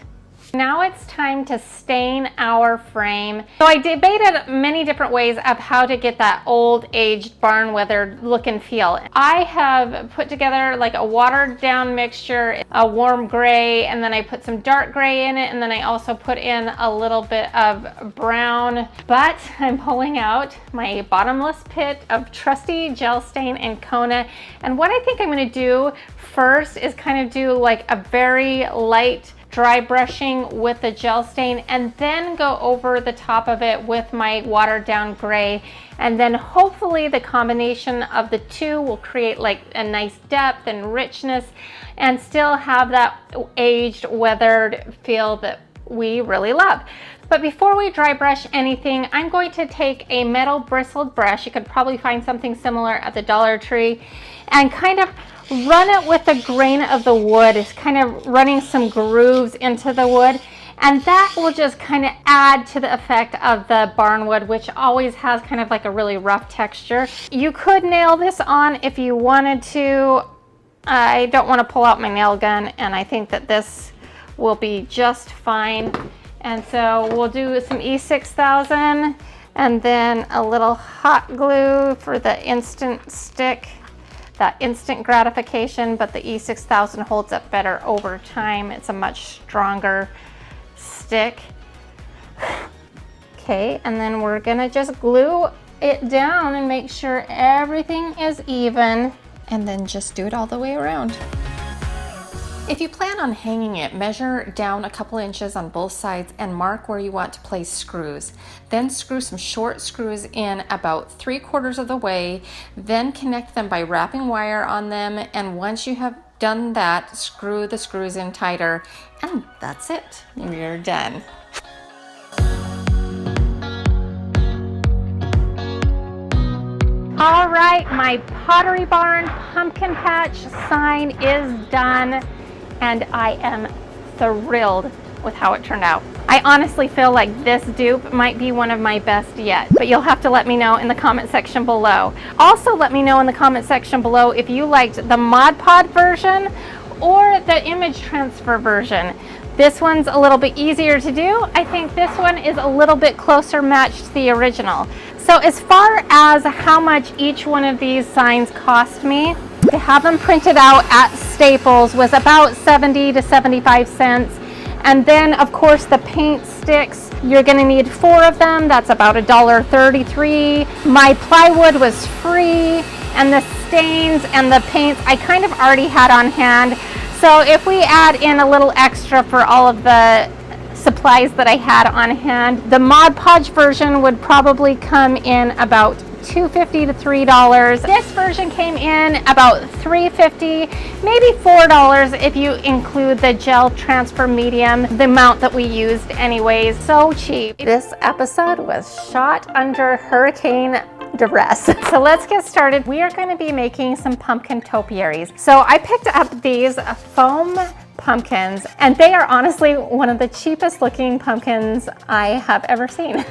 Now it's time to stain our frame. So I debated many different ways of how to get that old aged barn weathered look and feel. I have put together like a watered down mixture, a warm gray, and then I put some dark gray in it, and then I also put in a little bit of brown. But I'm pulling out my bottomless pit of trusty gel stain and Kona. And what I think I'm gonna do first is kind of do like a very light dry brushing with the gel stain, and then go over the top of it with my watered down gray. And then hopefully the combination of the two will create like a nice depth and richness and still have that aged, weathered feel that we really love. But before we dry brush anything, I'm going to take a metal bristled brush. You could probably find something similar at the Dollar Tree, and kind of run it with the grain of the wood. It's kind of running some grooves into the wood, and that will just kind of add to the effect of the barnwood, which always has kind of like a really rough texture. You could nail this on if you wanted to. I don't want to pull out my nail gun, and I think that this will be just fine. And so we'll do some E6000 and then a little hot glue for the instant stick, that instant gratification, but the E6000 holds up better over time. It's a much stronger stick. Okay, and then we're gonna just glue it down and make sure everything is even, and then just do it all the way around. If you plan on hanging it, measure down a couple inches on both sides and mark where you want to place screws. Then screw some short screws in about 3/4 of the way, then connect them by wrapping wire on them, and once you have done that, screw the screws in tighter, and that's it. You're done. All right, my Pottery Barn pumpkin patch sign is done, and I am thrilled with how it turned out. I honestly feel like this dupe might be one of my best yet, but you'll have to let me know in the comment section below. Also, let me know in the comment section below if you liked the Mod Podge version or the image transfer version. This one's a little bit easier to do. I think this one is a little bit closer matched to the original. So as far as how much each one of these signs cost me, to have them printed out at Staples was about 70 to 75 cents. And then of course the paint sticks, you're gonna need 4 of them. That's about $1.33. My plywood was free, and the stains and the paints I kind of already had on hand. So if we add in a little extra for all of the supplies that I had on hand, the Mod Podge version would probably come in about $2.50 to $3. This version came in about $3.50, maybe $4 if you include the gel transfer medium, the amount that we used anyways. So cheap. This episode was shot under hurricane duress. So let's get started. We are going to be making some pumpkin topiaries. So I picked up these foam pumpkins, and they are honestly one of the cheapest looking pumpkins I have ever seen.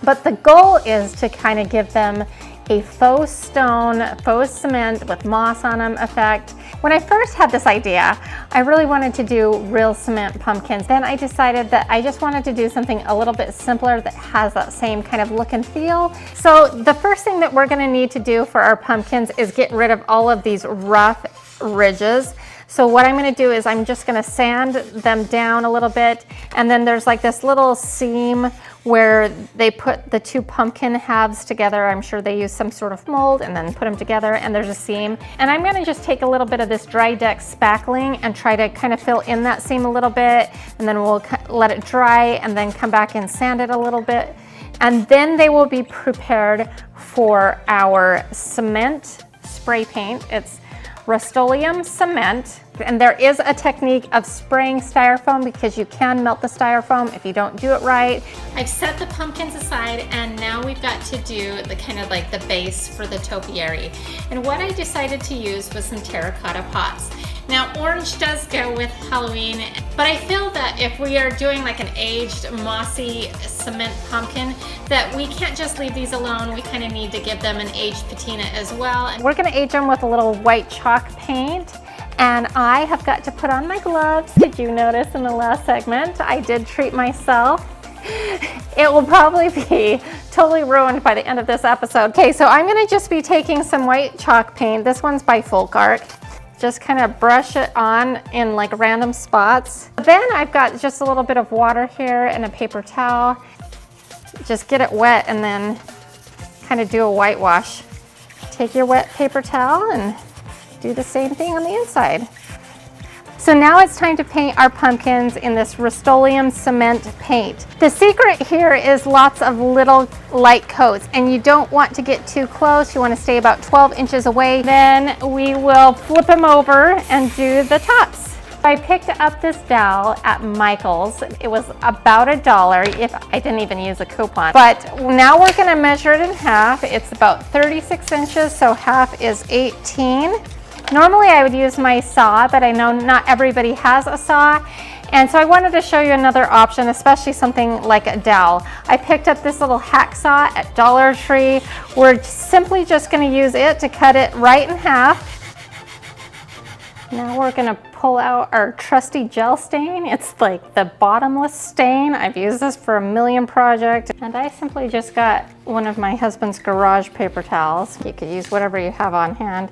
But the goal is to kind of give them a faux stone, faux cement with moss on them effect. When I first had this idea, I really wanted to do real cement pumpkins. Then I decided that I just wanted to do something a little bit simpler that has that same kind of look and feel. So the first thing that we're gonna need to do for our pumpkins is get rid of all of these rough ridges. So what I'm gonna do is I'm just gonna sand them down a little bit, and then there's like this little seam where they put the 2 pumpkin halves together. I'm sure they use some sort of mold and then put them together, and there's a seam. And I'm gonna just take a little bit of this dry deck spackling and try to kind of fill in that seam a little bit, and then we'll let it dry and then come back and sand it a little bit. And then they will be prepared for our cement spray paint. It's Rust-Oleum cement, and there is a technique of spraying styrofoam because you can melt the styrofoam if you don't do it right. I've set the pumpkins aside, and now we've got to do the kind of like the base for the topiary. And what I decided to use was some terracotta pots. Now orange does go with Halloween, but I feel that if we are doing like an aged mossy cement pumpkin, that we can't just leave these alone. We kind of need to give them an aged patina as well. And we're going to age them with a little white chalk paint. And I have got to put on my gloves. Did you notice in the last segment I did treat myself? It will probably be totally ruined by the end of this episode. Okay, so I'm going to just be taking some white chalk paint. This one's by Folk Art. Just kind of brush it on in like random spots. Then I've got just a little bit of water here and a paper towel. Just get it wet and then kind of do a whitewash. Take your wet paper towel and do the same thing on the inside. So now it's time to paint our pumpkins in this Rust-Oleum cement paint. The secret here is lots of little light coats, and you don't want to get too close. You want to stay about 12 inches away. Then we will flip them over and do the tops. I picked up this dowel at Michael's. It was about $1 if I didn't even use a coupon. But now we're going to measure it in half. It's about 36 inches, so half is 18. Normally I would use my saw, but I know not everybody has a saw. And so I wanted to show you another option, especially something like a dowel. I picked up this little hacksaw at Dollar Tree. We're simply just going to use it to cut it right in half. Now we're going to pull out our trusty gel stain. It's like the bottomless stain. I've used this for a million projects. And I simply just got one of my husband's garage paper towels. You could use whatever you have on hand.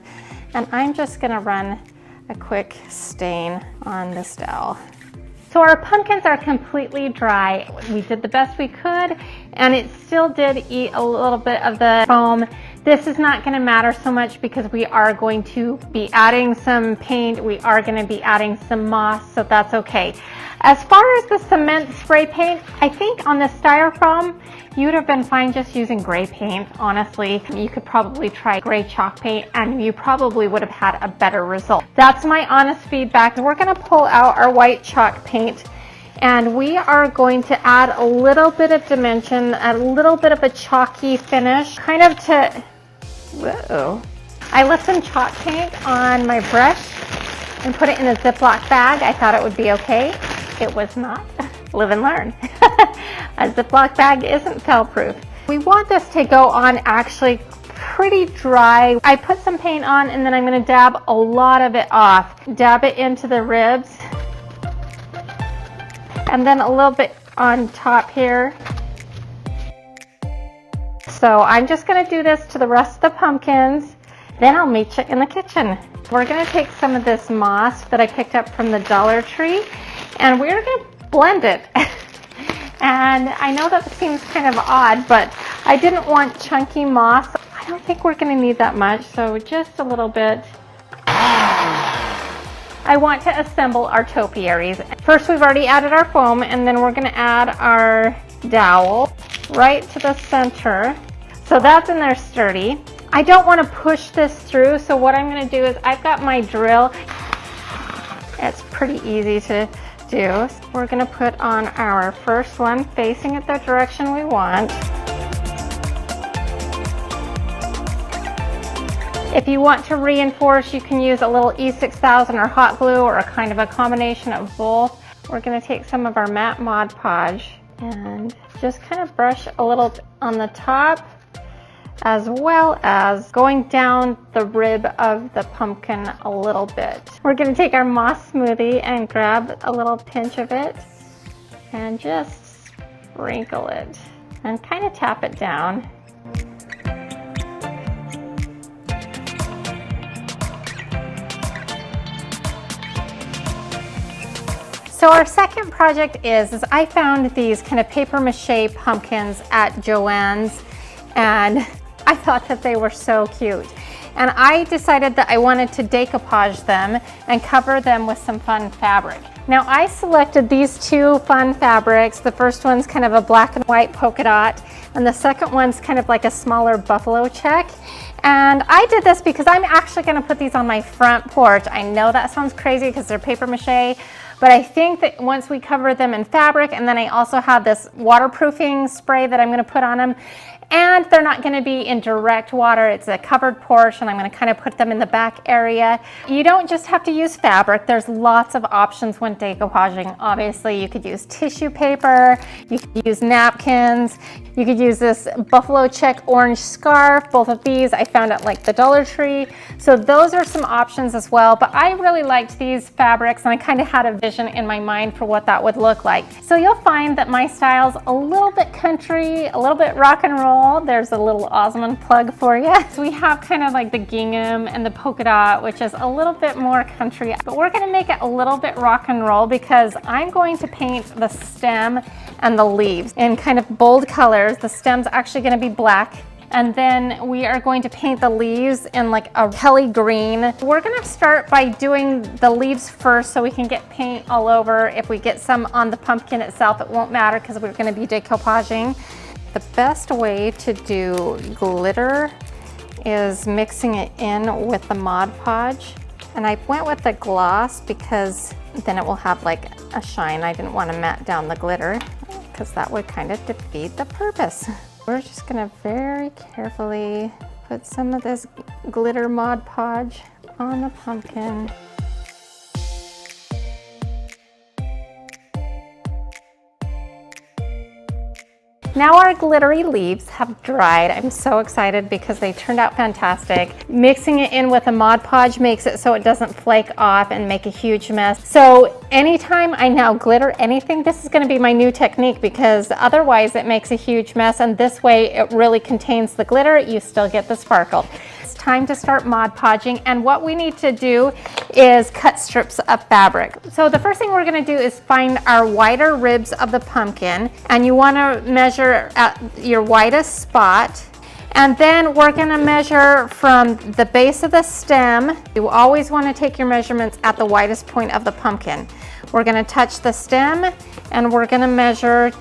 And I'm just gonna run a quick stain on this dowel. So our pumpkins are completely dry. We did the best we could, and it still did eat a little bit of the foam. This is not gonna matter so much because we are going to be adding some paint. We are gonna be adding some moss, so that's okay. As far as the cement spray paint, I think on the styrofoam, you would have been fine just using gray paint, honestly. You could probably try gray chalk paint and you probably would have had a better result. That's my honest feedback. We're gonna pull out our white chalk paint and we are going to add a little bit of dimension, a little bit of a chalky finish, kind of to, whoa. I left some chalk paint on my brush and put it in a Ziploc bag. I thought it would be okay. It was not. Live and learn. A Ziploc bag isn't fail-proof. We want this to go on actually pretty dry. I put some paint on and then I'm going to dab a lot of it off. Dab it into the ribs. And then a little bit on top here. So I'm just going to do this to the rest of the pumpkins. Then I'll meet you in the kitchen. We're going to take some of this moss that I picked up from the Dollar Tree and we're going to blend it. And I know that seems kind of odd, but I didn't want chunky moss. I don't think we're going to need that much, so just a little bit. I want to assemble our topiaries. First, we've already added our foam, and then we're going to add our dowel right to the center. So that's in there sturdy. I don't want to push this through, so what I'm going to do is I've got my drill. It's pretty easy to do. We're going to put on our first one facing it the direction we want. If you want to reinforce, you can use a little E6000 or hot glue or a kind of a combination of both. We're going to take some of our matte Mod Podge and just kind of brush a little on the top as well as going down the rib of the pumpkin a little bit. We're going to take our moss smoothie and grab a little pinch of it and just sprinkle it and kind of tap it down. So our second project is I found these kind of paper mache pumpkins at Joann's and I thought that they were so cute. And I decided that I wanted to decoupage them and cover them with some fun fabric. Now I selected these two fun fabrics. The first one's kind of a black and white polka dot, and the second one's kind of like a smaller buffalo check. And I did this because I'm actually gonna put these on my front porch. I know that sounds crazy because they're paper mache, But I think that once we cover them in fabric, and then I also have this waterproofing spray that I'm going to put on them, and they're not going to be in direct water. It's a covered porch, and I'm going to kind of put them in the back area. You don't just have to use fabric. There's lots of options when decoupaging. Obviously, you could use tissue paper, you could use napkins, you could use this buffalo check orange scarf. Both of these I found at like the Dollar Tree. So those are some options as well. But I really liked these fabrics, and I kind of had a vision in my mind for what that would look like. So you'll find that my style's a little bit country, a little bit rock and roll. There's a little Osmond plug for you. So we have kind of like the gingham and the polka dot, which is a little bit more country, but we're going to make it a little bit rock and roll because I'm going to paint the stem and the leaves in kind of bold colors. The stem's actually going to be black, and then we are going to paint the leaves in like a Kelly green. We're going to start by doing the leaves first so we can get paint all over. If we get some on the pumpkin itself, it won't matter because we're going to be decoupaging. The best way to do glitter is mixing it in with the Mod Podge. And I went with the gloss because then it will have like a shine. I didn't want to matte down the glitter because that would kind of defeat the purpose. We're just gonna very carefully put some of this glitter Mod Podge on the pumpkin. Now our glittery leaves have dried. I'm so excited because they turned out fantastic. Mixing it in with a Mod Podge makes it so it doesn't flake off and make a huge mess. So anytime I now glitter anything, this is going to be my new technique because otherwise it makes a huge mess, and this way it really contains the glitter. You still get the sparkle. It's time to start Mod Podging, and what we need to do is cut strips of fabric. So the first thing we're going to do is find our wider ribs of the pumpkin, and you want to measure at your widest spot, and then we're going to measure from the base of the stem. You always want to take your measurements at the widest point of the pumpkin. We're going to touch the stem, and we're going to measure.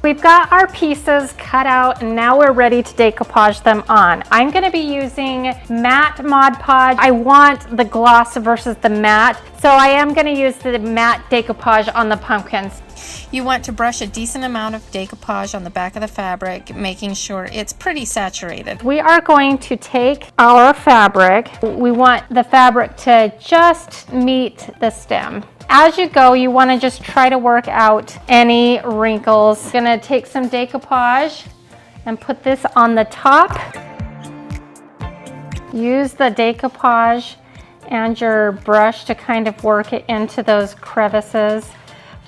We've got our pieces cut out, and now we're ready to decoupage them on. I'm going to be using matte Mod Podge. I want the gloss versus the matte, so I am going to use the matte decoupage on the pumpkins. You want to brush a decent amount of decoupage on the back of the fabric, making sure it's pretty saturated. We are going to take our fabric. We want the fabric to just meet the stem. As you go, you want to just try to work out any wrinkles. I'm going to take some decoupage and put this on the top. Use the decoupage and your brush to kind of work it into those crevices,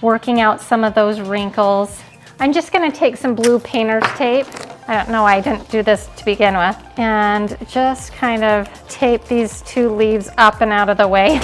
working out some of those wrinkles. I'm just going to take some blue painter's tape. I don't know, I didn't do this to begin with. And just kind of tape these two leaves up and out of the way.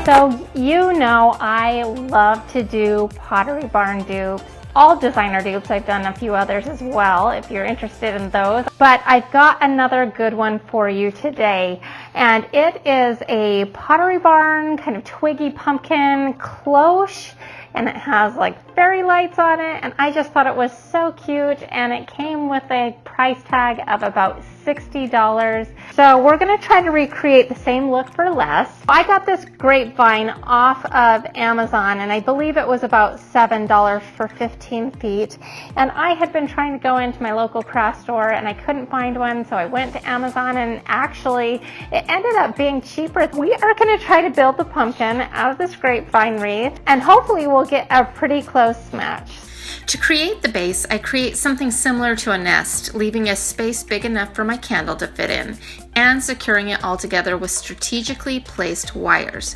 So you know I love to do Pottery Barn dupes, all designer dupes. I've done a few others as well if you're interested in those. But I've got another good one for you today, and it is a Pottery Barn kind of twiggy pumpkin cloche, and it has like fairy lights on it, and I just thought it was so cute, and it came with a price tag of about $60. So we're going to try to recreate the same look for less. I got this grapevine off of Amazon, and I believe it was about $7 for 15 feet. And I had been trying to go into my local craft store and I couldn't find one, so I went to Amazon, and actually it ended up being cheaper. We are going to try to build the pumpkin out of this grapevine wreath, and hopefully we'll get a pretty close match. To create the base, I create something similar to a nest, leaving a space big enough for my candle to fit in, and securing it all together with strategically placed wires.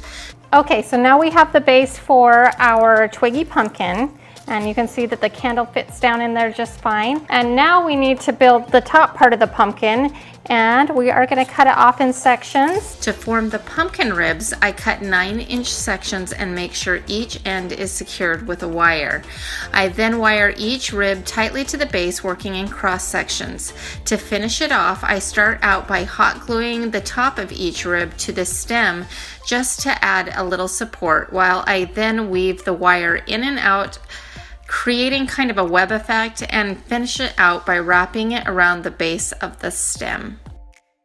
Okay, so now we have the base for our twiggy pumpkin, and you can see that the candle fits down in there just fine. And now we need to build the top part of the pumpkin, And we are going to cut it off in sections. To form the pumpkin ribs, I cut 9-inch sections and make sure each end is secured with a wire. I then wire each rib tightly to the base, working in cross sections. To finish it off, I start out by hot gluing the top of each rib to the stem just to add a little support, while I then weave the wire in and out, creating kind of a web effect, and finish it out by wrapping it around the base of the stem.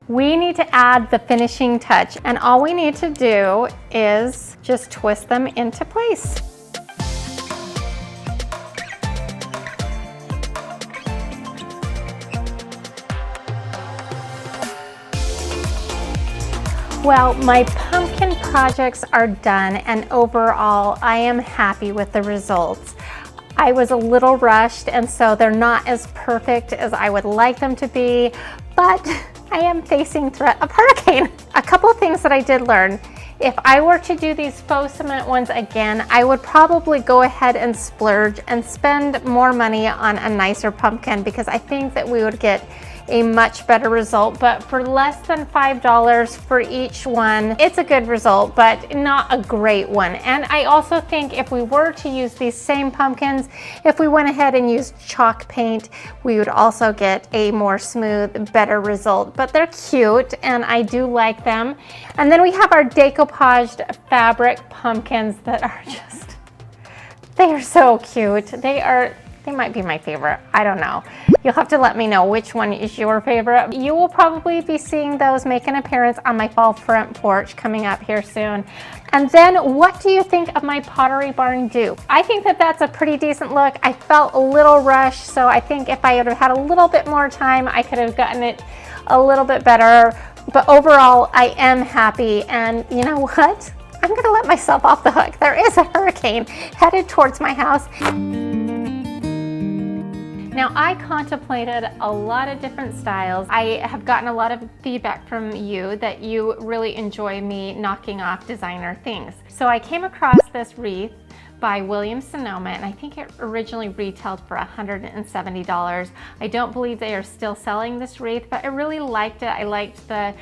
We need to add the finishing touch, and all we need to do is just twist them into place. Well, my pumpkin projects are done, and overall I am happy with the results. I was a little rushed, and so they're not as perfect as I would like them to be, but I am facing threat of hurricane. A couple of things that I did learn. If I were to do these faux cement ones again, I would probably go ahead and splurge and spend more money on a nicer pumpkin, because I think that we would get a much better result. But for less than $5 for each one, it's a good result, but not a great one. And I also think if we were to use these same pumpkins, if we went ahead and used chalk paint, we would also get a more smooth, better result. But they're cute and I do like them. And then we have our decoupaged fabric pumpkins that are just, they are so cute. They might be my favorite. I don't know. You'll have to let me know which one is your favorite. You will probably be seeing those make an appearance on my fall front porch coming up here soon. And then what do you think of my Pottery Barn dupe? I think that that's a pretty decent look. I felt a little rushed, so I think if I would have had a little bit more time, I could have gotten it a little bit better. But overall, I am happy. And you know what? I'm gonna let myself off the hook. There is a hurricane headed towards my house. Now, I contemplated a lot of different styles. I have gotten a lot of feedback from you that you really enjoy me knocking off designer things. So I came across this wreath by Sonoma, and I think it originally retailed for $170. I don't believe they are still selling this wreath, but I really liked it. I liked the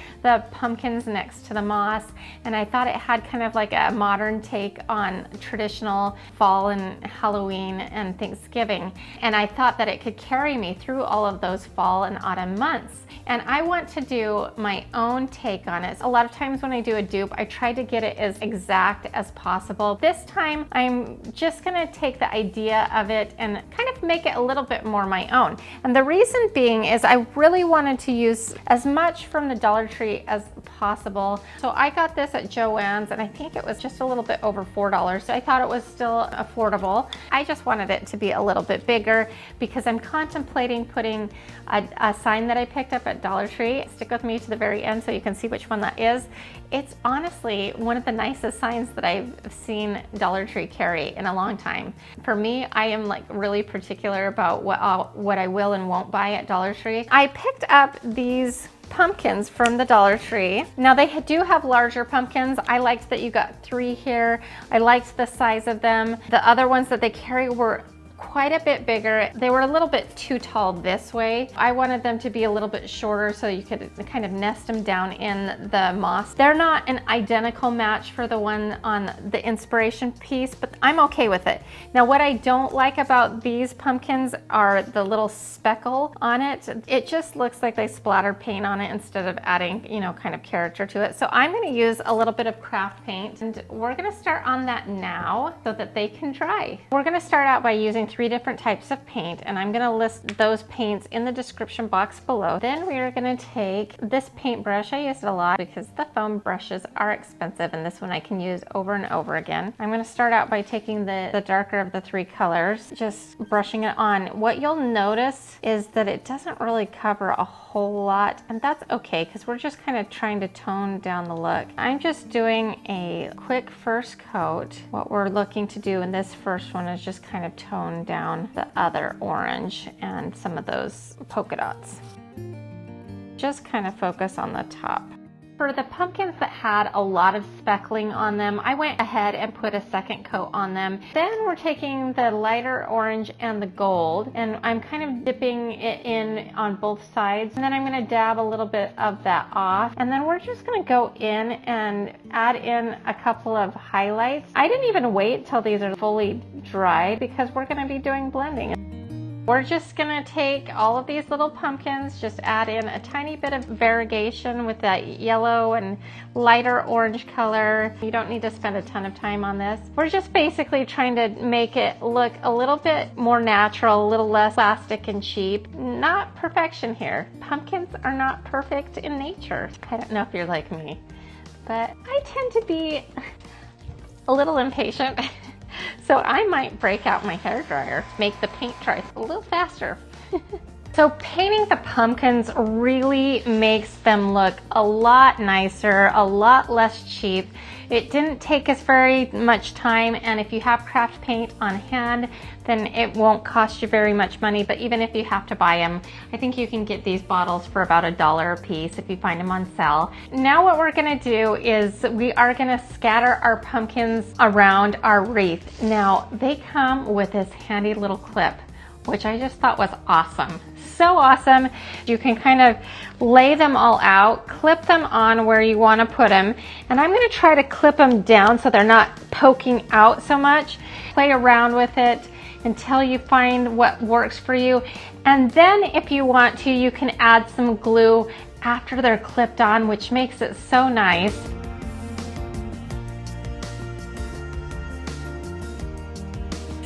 pumpkins next to the moss, and I thought it had kind of like a modern take on traditional fall and Halloween and Thanksgiving. And I thought that it could carry me through all of those fall and autumn months. And I want to do my own take on it. A lot of times when I do a dupe, I try to get it as exact as possible. This time, I'm just gonna take the idea of it and kind of make it a little bit more my own. And the reason being is I really wanted to use as much from the Dollar Tree as possible. So I got this at Joann's, and I think it was just a little bit over $4. So I thought it was still affordable. I just wanted it to be a little bit bigger because I'm contemplating putting a sign that I picked up at Dollar Tree. Stick with me to the very end so you can see which one that is. It's honestly one of the nicest signs that I've seen Dollar Tree carry in a long time. For me, I am like really particular about what I will and won't buy at Dollar Tree. I picked up these pumpkins from the Dollar Tree. Now they do have larger pumpkins. I liked that you got 3 here. I liked the size of them. The other ones that they carry were quite a bit bigger. They were a little bit too tall this way. I wanted them to be a little bit shorter so you could kind of nest them down in the moss. They're not an identical match for the one on the inspiration piece, but I'm okay with it. Now what I don't like about these pumpkins are the little speckle on it. It just looks like they splattered paint on it instead of adding, you know, kind of character to it. So I'm gonna use a little bit of craft paint, and we're gonna start on that now so that they can dry. We're gonna start out by using 3 different types of paint, and I'm gonna list those paints in the description box below. Then we are gonna take this paintbrush. I use it a lot because the foam brushes are expensive, and this one I can use over and over again. I'm gonna start out by taking the darker of the 3 colors, just brushing it on. What you'll notice is that it doesn't really cover a whole lot, and that's okay because we're just kind of trying to tone down the look. I'm just doing a quick first coat. What we're looking to do in this first one is just kind of tone down the other orange and some of those polka dots. Just kind of focus on the top. For the pumpkins that had a lot of speckling on them, I went ahead and put a second coat on them. Then we're taking the lighter orange and the gold, and I'm kind of dipping it in on both sides. And then I'm going to dab a little bit of that off. And then we're just going to go in and add in a couple of highlights. I didn't even wait till these are fully dried because we're going to be doing blending. We're just gonna take all of these little pumpkins, just add in a tiny bit of variegation with that yellow and lighter orange color. You don't need to spend a ton of time on this. We're just basically trying to make it look a little bit more natural, a little less plastic and cheap. Not perfection here. Pumpkins are not perfect in nature. I don't know if you're like me, but I tend to be a little impatient. So I might break out my hairdryer, make the paint dry a little faster. So painting the pumpkins really makes them look a lot nicer, a lot less cheap. It didn't take us very much time, and if you have craft paint on hand, then it won't cost you very much money. But even if you have to buy them, I think you can get these bottles for about $1 a piece if you find them on sale. Now what we're gonna do is we are gonna scatter our pumpkins around our wreath. Now they come with this handy little clip, which I just thought was awesome. So awesome. You can kind of lay them all out, clip them on where you want to put them, and I'm going to try to clip them down so they're not poking out so much. Play around with it until you find what works for you, and then if you want to, you can add some glue after they're clipped on, which makes it so nice.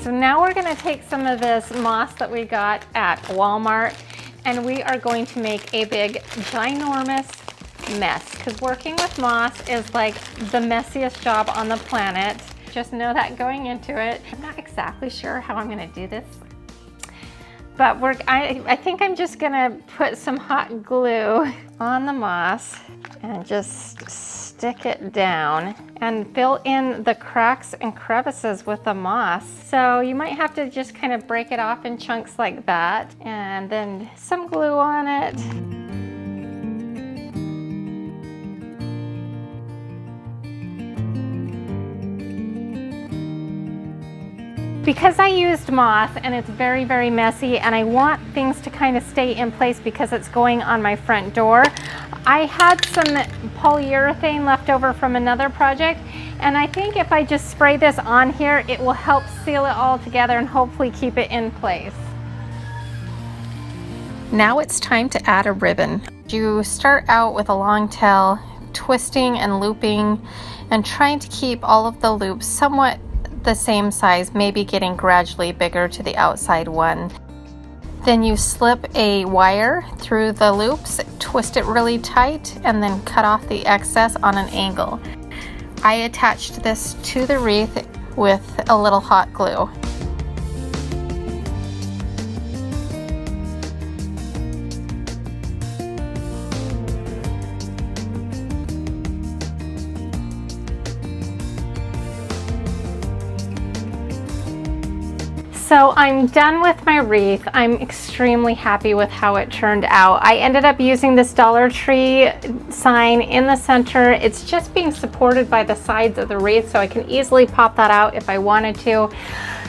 So now we're going to take some of this moss that we got at Walmart, and we are going to make a big ginormous mess, because working with moss is like the messiest job on the planet. Just know that going into it. I'm not exactly sure how I'm going to do this, but I think I'm just going to put some hot glue on the moss and just stick it down and fill in the cracks and crevices with the moss. So you might have to just kind of break it off in chunks like that, and then some glue on it. Because I used moss and it's very, very messy, and I want things to kind of stay in place because it's going on my front door, I had some polyurethane left over from another project, and I think if I just spray this on here, it will help seal it all together and hopefully keep it in place. Now it's time to add a ribbon. You start out with a long tail, twisting and looping and trying to keep all of the loops somewhat the same size, maybe getting gradually bigger to the outside one. Then you slip a wire through the loops, twist it really tight, and then cut off the excess on an angle. I attached this to the wreath with a little hot glue. So I'm done with my wreath. I'm extremely happy with how it turned out. I ended up using this Dollar Tree sign in the center. It's just being supported by the sides of the wreath, so I can easily pop that out if I wanted to.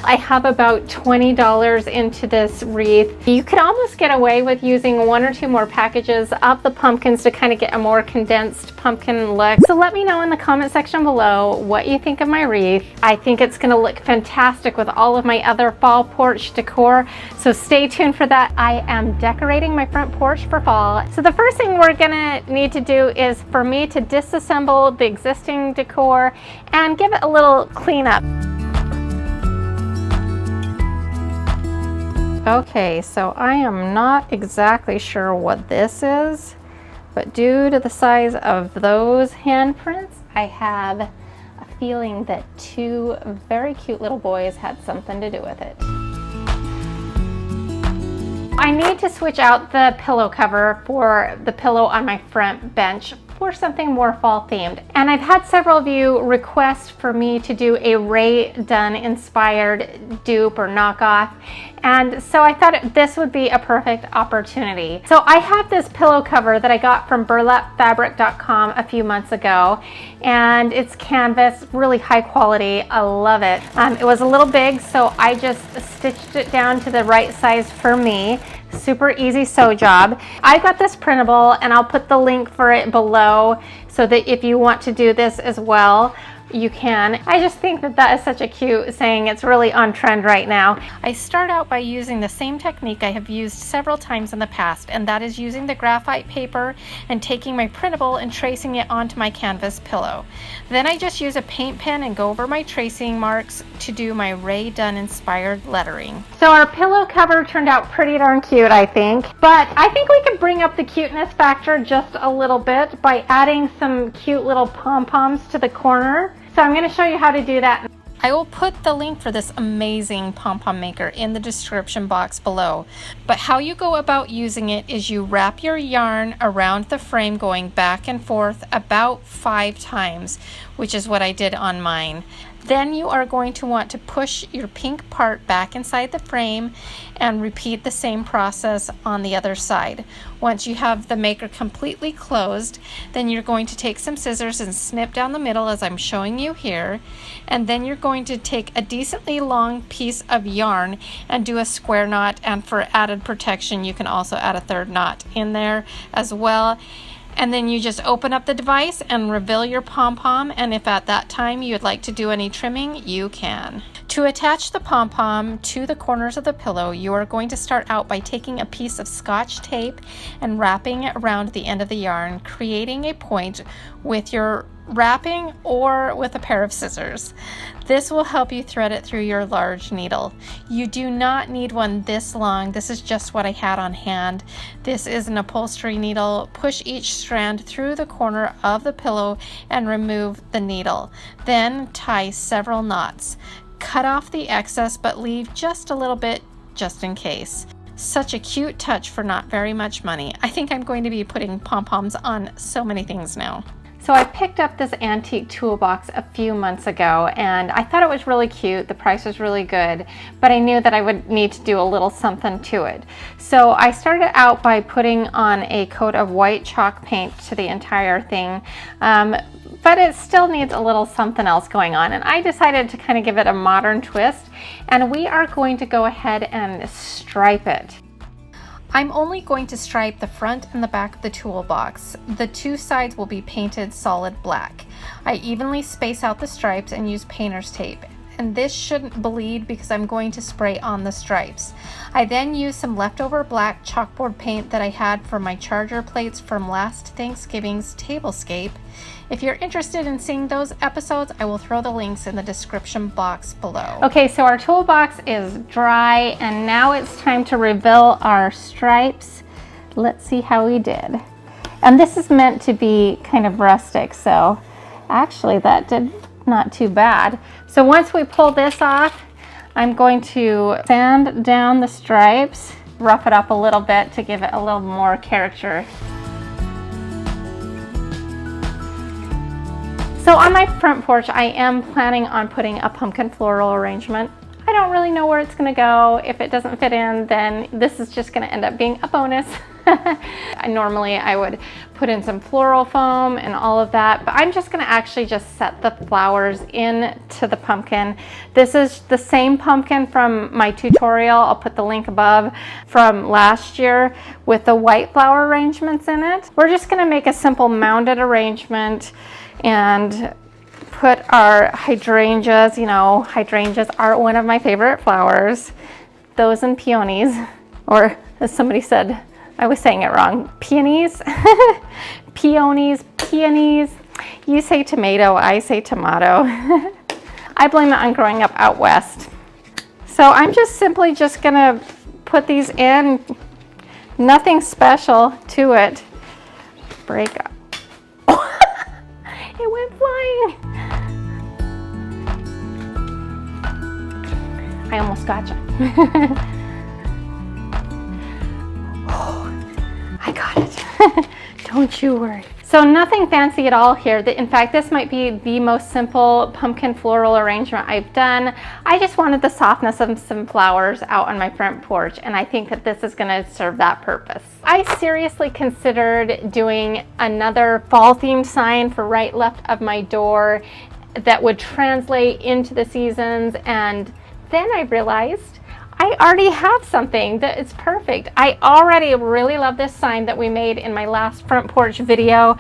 I have about $20 into this wreath. You could almost get away with using 1 or 2 more packages of the pumpkins to kind of get a more condensed pumpkin look. So let me know in the comment section below what you think of my wreath. I think it's going to look fantastic with all of my other fall porch decor, so stay tuned for that. I am decorating my front porch for fall. So the first thing we're going to need to do is for me to disassemble the existing decor and give it a little cleanup. Okay, so I am not exactly sure what this is, but due to the size of those handprints, I have a feeling that 2 very cute little boys had something to do with it. I need to switch out the pillow cover for the pillow on my front bench for something more fall themed. And I've had several of you request for me to do a Rae Dunn inspired dupe or knockoff. And so I thought this would be a perfect opportunity. So I have this pillow cover that I got from burlapfabric.com a few months ago, and it's canvas, really high quality. I love it. It was a little big, so I just stitched it down to the right size for me. Super easy sew job. I got this printable, and I'll put the link for it below so that if you want to do this as well, you can. I just think that that is such a cute saying. It's really on trend right now. I start out by using the same technique I have used several times in the past, and that is using the graphite paper and taking my printable and tracing it onto my canvas pillow. Then I just use a paint pen and go over my tracing marks to do my Rae Dunn inspired lettering. So our pillow cover turned out pretty darn cute, I think. But I think we could bring up the cuteness factor just a little bit by adding some cute little pom-poms to the corner. So I'm going to show you how to do that. I will put the link for this amazing pom-pom maker in the description box below. But how you go about using it is you wrap your yarn around the frame going back and forth about 5 times, which is what I did on mine. Then you are going to want to push your pink part back inside the frame and repeat the same process on the other side. Once you have the maker completely closed, then you're going to take some scissors and snip down the middle as I'm showing you here. And then you're going to take a decently long piece of yarn and do a square knot, and for added protection you can also add a 3rd knot in there as well. And then you just open up the device and reveal your pom-pom, and if at that time you would like to do any trimming, you can. To attach the pom-pom to the corners of the pillow, you are going to start out by taking a piece of Scotch tape and wrapping it around the end of the yarn, creating a point with your wrapping or with a pair of scissors. This will help you thread it through your large needle. You do not need one this long. This is just what I had on hand. This is an upholstery needle. Push each strand through the corner of the pillow and remove the needle. Then tie several knots. Cut off the excess, but leave just a little bit just in case. Such a cute touch for not very much money. I think I'm going to be putting pom-poms on so many things now. So I picked up this antique toolbox a few months ago, and I thought it was really cute. The price was really good, but I knew that I would need to do a little something to it. So I started out by putting on a coat of white chalk paint to the entire thing, but it still needs a little something else going on, and I decided to kind of give it a modern twist, and we are going to go ahead and stripe it. I'm only going to stripe the front and the back of the toolbox. The 2 sides will be painted solid black. I evenly space out the stripes and use painter's tape. And this shouldn't bleed because I'm going to spray on the stripes. I then use some leftover black chalkboard paint that I had for my charger plates from last Thanksgiving's Tablescape. If you're interested in seeing those episodes, I will throw the links in the description box below. Okay, so our toolbox is dry, and now it's time to reveal our stripes. Let's see how we did. And this is meant to be kind of rustic, so actually that did not too bad. So once we pull this off, I'm going to sand down the stripes, rough it up a little bit to give it a little more character. So on my front porch, I am planning on putting a pumpkin floral arrangement. I don't really know where it's going to go. If it doesn't fit in, then this is just going to end up being a bonus. Normally I would put in some floral foam and all of that, but I'm just going to actually just set the flowers into the pumpkin. This is the same pumpkin from my tutorial. I'll put the link above, from last year with the white flower arrangements in it. We're just going to make a simple mounded arrangement and put our hydrangeas. You know, hydrangeas are one of my favorite flowers. Those and peonies, or as somebody said, I was saying it wrong, peonies. Peonies, peonies. You say tomato, I say tomato. I blame it on growing up out west. So I'm just simply just gonna put these in, nothing special to it. Break up. It went flying. I almost got you. I got it. Don't you worry. So nothing fancy at all here. In fact, this might be the most simple pumpkin floral arrangement I've done. I just wanted the softness of some flowers out on my front porch, and I think that this is going to serve that purpose. I seriously considered doing another fall themed sign for right left of my door that would translate into the seasons, and then I realized I already have something that is perfect. I already really love this sign that we made in my last front porch video,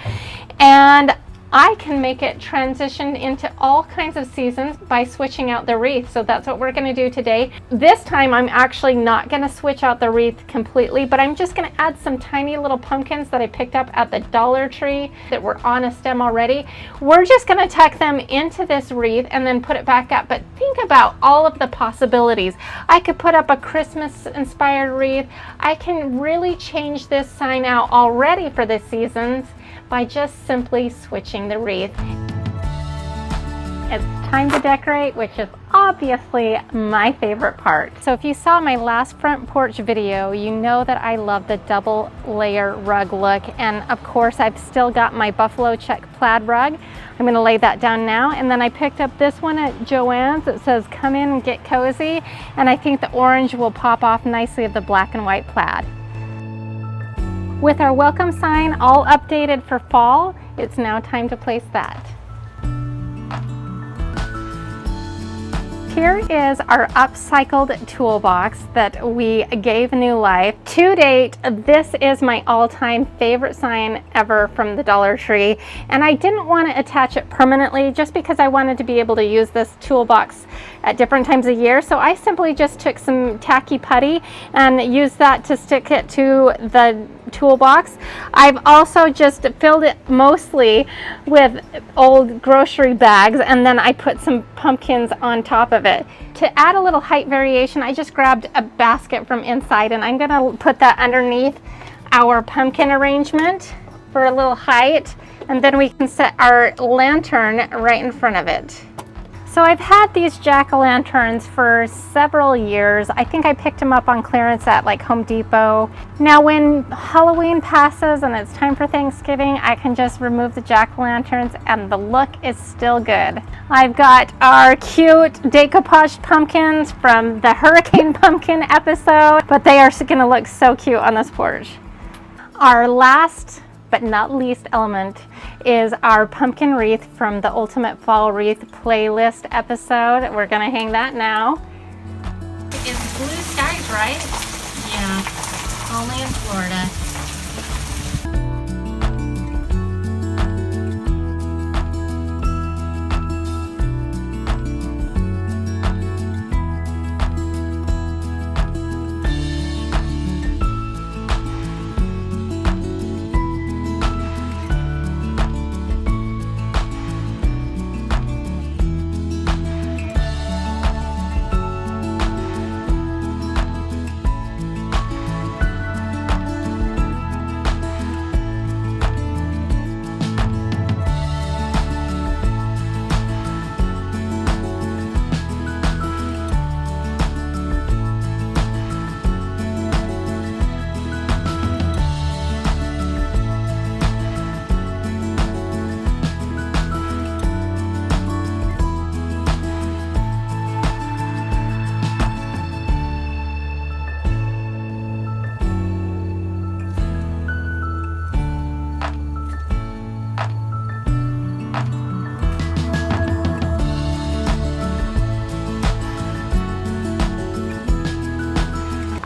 and I can make it transition into all kinds of seasons by switching out the wreath. So that's what we're going to do today. This time I'm actually not going to switch out the wreath completely, but I'm just going to add some tiny little pumpkins that I picked up at the Dollar Tree that were on a stem already. We're just going to tuck them into this wreath and then put it back up. But think about all of the possibilities. I could put up a Christmas inspired wreath. I can really change this sign out already for the seasons by just simply switching the wreath. It's time to decorate, which is obviously my favorite part. So if you saw my last front porch video, you know that I love the double layer rug look. And of course, I've still got my buffalo check plaid rug. I'm gonna lay that down now. And then I picked up this one at Joann's that says, come in and get cozy. And I think the orange will pop off nicely of the black and white plaid. With our welcome sign all updated for fall, it's now time to place that. Here is our upcycled toolbox that we gave new life. To date, this is my all-time favorite sign ever from the Dollar Tree, and I didn't want to attach it permanently just because I wanted to be able to use this toolbox at different times of year. So I simply just took some tacky putty and used that to stick it to the toolbox. I've also just filled it mostly with old grocery bags, and then I put some pumpkins on top of it. To add a little height variation, I just grabbed a basket from inside, and I'm gonna put that underneath our pumpkin arrangement for a little height, and then we can set our lantern right in front of it. So I've had these jack-o'-lanterns for several years. I think I picked them up on clearance at like Home Depot. Now when Halloween passes and it's time for Thanksgiving, I can just remove the jack-o'-lanterns and the look is still good. I've got our cute decoupaged pumpkins from the Hurricane Pumpkin episode, but they are gonna look so cute on this porch. Our last but not least element is our pumpkin wreath from the Ultimate Fall Wreath playlist episode. We're gonna hang that now. It's blue skies, right? Yeah, only in Florida.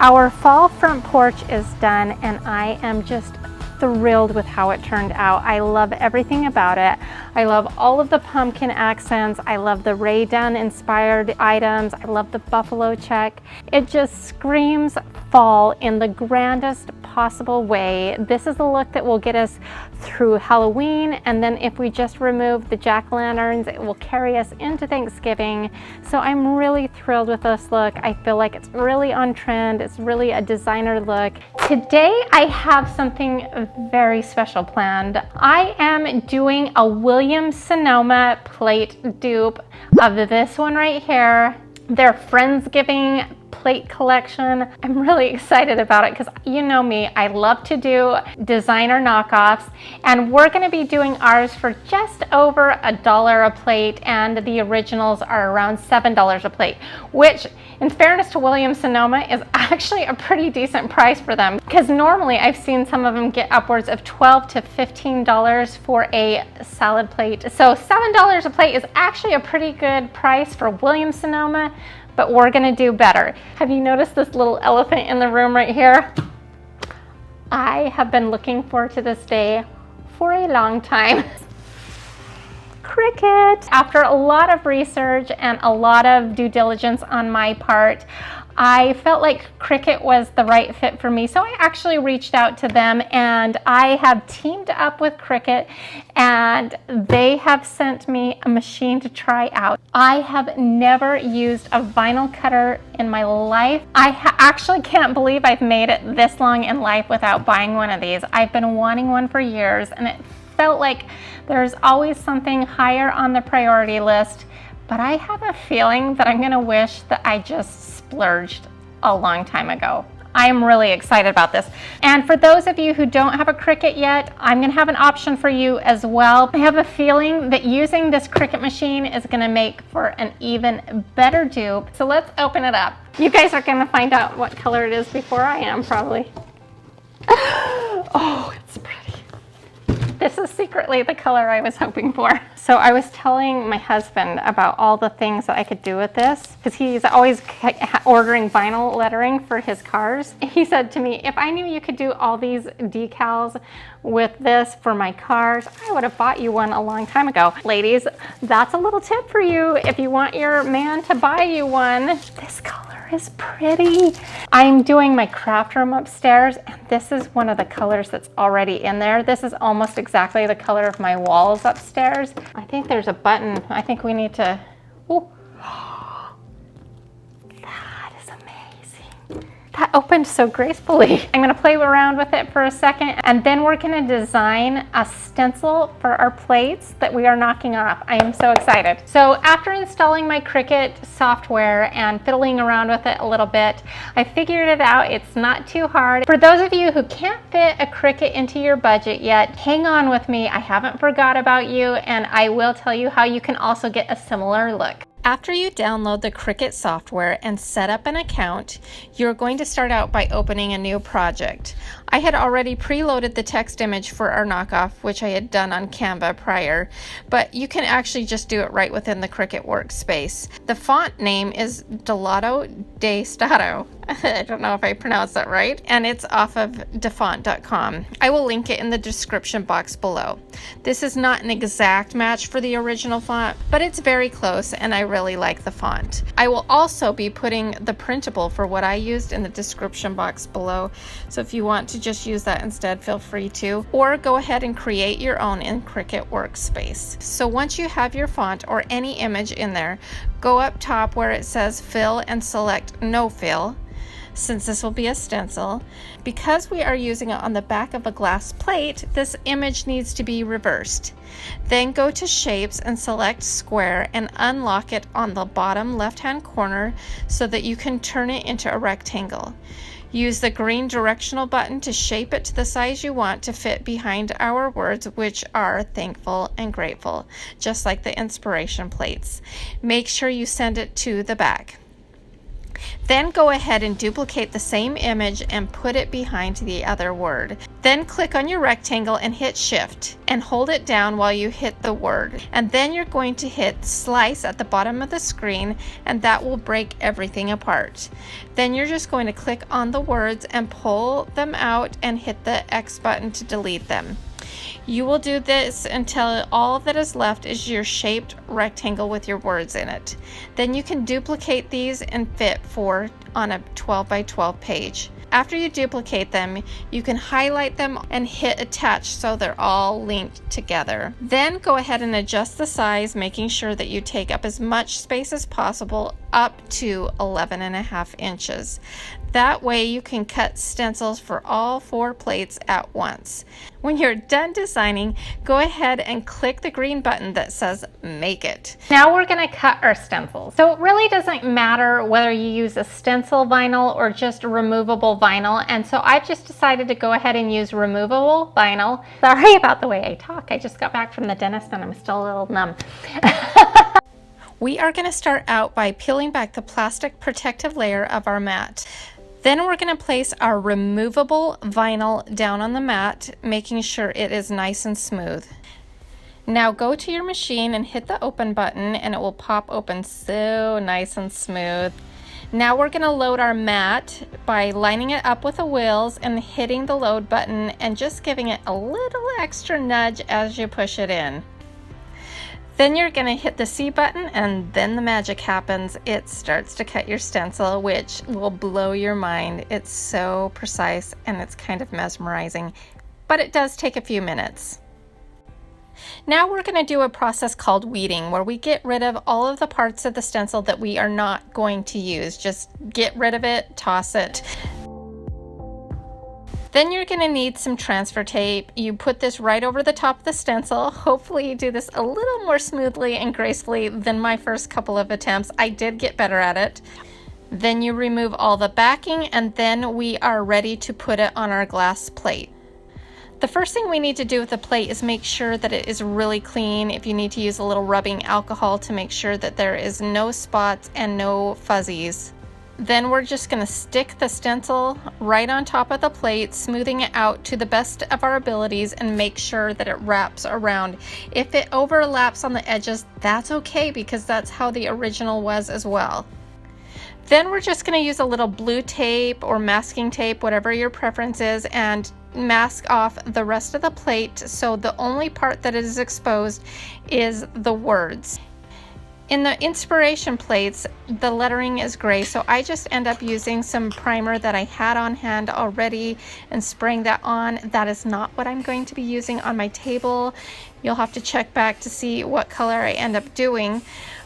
Our fall front porch is done, and I am just thrilled with how it turned out. I love everything about it. I love all of the pumpkin accents. I love the Ray Dunn inspired items. I love the buffalo check. It just screams fall in the grandest possible way. This is the look that will get us through Halloween, and then if we just remove the jack-o'-lanterns, it will carry us into Thanksgiving. So I'm really thrilled with this look. I feel like it's really on trend. It's really a designer look. Today I have something very special planned. I am doing a Sonoma plate dupe of this one right here. Their Friendsgiving plate collection. I'm really excited about it because you know me, I love to do designer knockoffs, and we're going to be doing ours for just over $1 a plate, and the originals are around $7 a plate, which in fairness to Williams-Sonoma is actually a pretty decent price for them, because normally I've seen some of them get upwards of $12 to $15 for a salad plate. So $7 a plate is actually a pretty good price for Williams-Sonoma, but we're gonna do better. Have you noticed this little elephant in the room right here? I have been looking forward to this day for a long time. Cricut. After a lot of research and a lot of due diligence on my part, I felt like Cricut was the right fit for me. So I actually reached out to them, and I have teamed up with Cricut, and they have sent me a machine to try out. I have never used a vinyl cutter in my life. I actually can't believe I've made it this long in life without buying one of these. I've been wanting one for years, and it felt like there's always something higher on the priority list, but I have a feeling that I'm gonna wish that I just splurged a long time ago. I am really excited about this. And for those of you who don't have a Cricut yet, I'm gonna have an option for you as well. I have a feeling that using this Cricut machine is gonna make for an even better dupe. So let's open it up. You guys are gonna find out what color it is before I am, probably. Oh, it's pretty. This is secretly the color I was hoping for. So I was telling my husband about all the things that I could do with this, because he's always ordering vinyl lettering for his cars. He said to me, if I knew you could do all these decals with this for my cars, I would have bought you one a long time ago. Ladies, that's a little tip for you if you want your man to buy you one. This color is pretty. I'm doing my craft room upstairs, and this is one of the colors that's already in there. This is almost exactly the color of my walls upstairs. I think there's a button. I think we need to, ooh. That is amazing. That opened so gracefully. I'm gonna play around with it for a second, and then we're gonna design a stencil for our plates that we are knocking off. I am so excited. So after installing my Cricut software and fiddling around with it a little bit, I figured it out. It's not too hard. For those of you who can't fit a Cricut into your budget yet, hang on with me. I haven't forgot about you, and I will tell you how you can also get a similar look. After you download the Cricut software and set up an account, you're going to start out by opening a new project. I had already preloaded the text image for our knockoff, which I had done on Canva prior, but you can actually just do it right within the Cricut workspace. The font name is Delato de Stato. I don't know if I pronounced that right, and it's off of defont.com. I will link it in the description box below. This is not an exact match for the original font, but it's very close, and I really like the font. I will also be putting the printable for what I used in the description box below, so if you want to just use that instead, feel free to, or go ahead and create your own in Cricut workspace. So once you have your font or any image in there, go up top where it says fill and select no fill. Since this will be a stencil, because we are using it on the back of a glass plate, this image needs to be reversed. Then go to shapes and select square and unlock it on the bottom left hand corner so that you can turn it into a rectangle. Use the green directional button to shape it to the size you want to fit behind our words, which are thankful and grateful, just like the inspiration plates. Make sure you send it to the back. Then go ahead and duplicate the same image and put it behind the other word. Then click on your rectangle and hit shift and hold it down while you hit the word. And then you're going to hit slice at the bottom of the screen, and that will break everything apart. Then you're just going to click on the words and pull them out and hit the X button to delete them. You will do this until all that is left is your shaped rectangle with your words in it. Then you can duplicate these and fit 4 on a 12 by 12 page. After you duplicate them, you can highlight them and hit attach so they're all linked together. Then go ahead and adjust the size, making sure that you take up as much space as possible up to 11.5 inches. That way you can cut stencils for all 4 plates at once. When you're done designing, go ahead and click the green button that says Make It. Now we're going to cut our stencils. So it really doesn't matter whether you use a stencil vinyl or just removable vinyl, and so I've just decided to go ahead and use removable vinyl. Sorry about the way I talk. I just got back from the dentist and I'm still a little numb. We are going to start out by peeling back the plastic protective layer of our mat. Then we're going to place our removable vinyl down on the mat, making sure it is nice and smooth. Now go to your machine and hit the open button and it will pop open so nice and smooth. Now we're going to load our mat by lining it up with the wheels and hitting the load button and just giving it a little extra nudge as you push it in. Then you're going to hit the C button and then the magic happens. It starts to cut your stencil, which will blow your mind. It's so precise and it's kind of mesmerizing, but it does take a few minutes. Now we're going to do a process called weeding, where we get rid of all of the parts of the stencil that we are not going to use. Just get rid of it, toss it. Then you're going to need some transfer tape. You put this right over the top of the stencil. Hopefully you do this a little more smoothly and gracefully than my first couple of attempts. I did get better at it. Then you remove all the backing and then we are ready to put it on our glass plate. The first thing we need to do with the plate is make sure that it is really clean. If you need to use a little rubbing alcohol to make sure that there is no spots and no fuzzies. Then we're just going to stick the stencil right on top of the plate, smoothing it out to the best of our abilities and make sure that it wraps around. If it overlaps on the edges, that's okay because that's how the original was as well. Then we're just going to use a little blue tape or masking tape, whatever your preference is, and mask off the rest of the plate so the only part that is exposed is the words. In the inspiration plates, the lettering is gray, so I just end up using some primer that I had on hand already and spraying that on. That is not what I'm going to be using on my table. You'll have to check back to see what color I end up doing,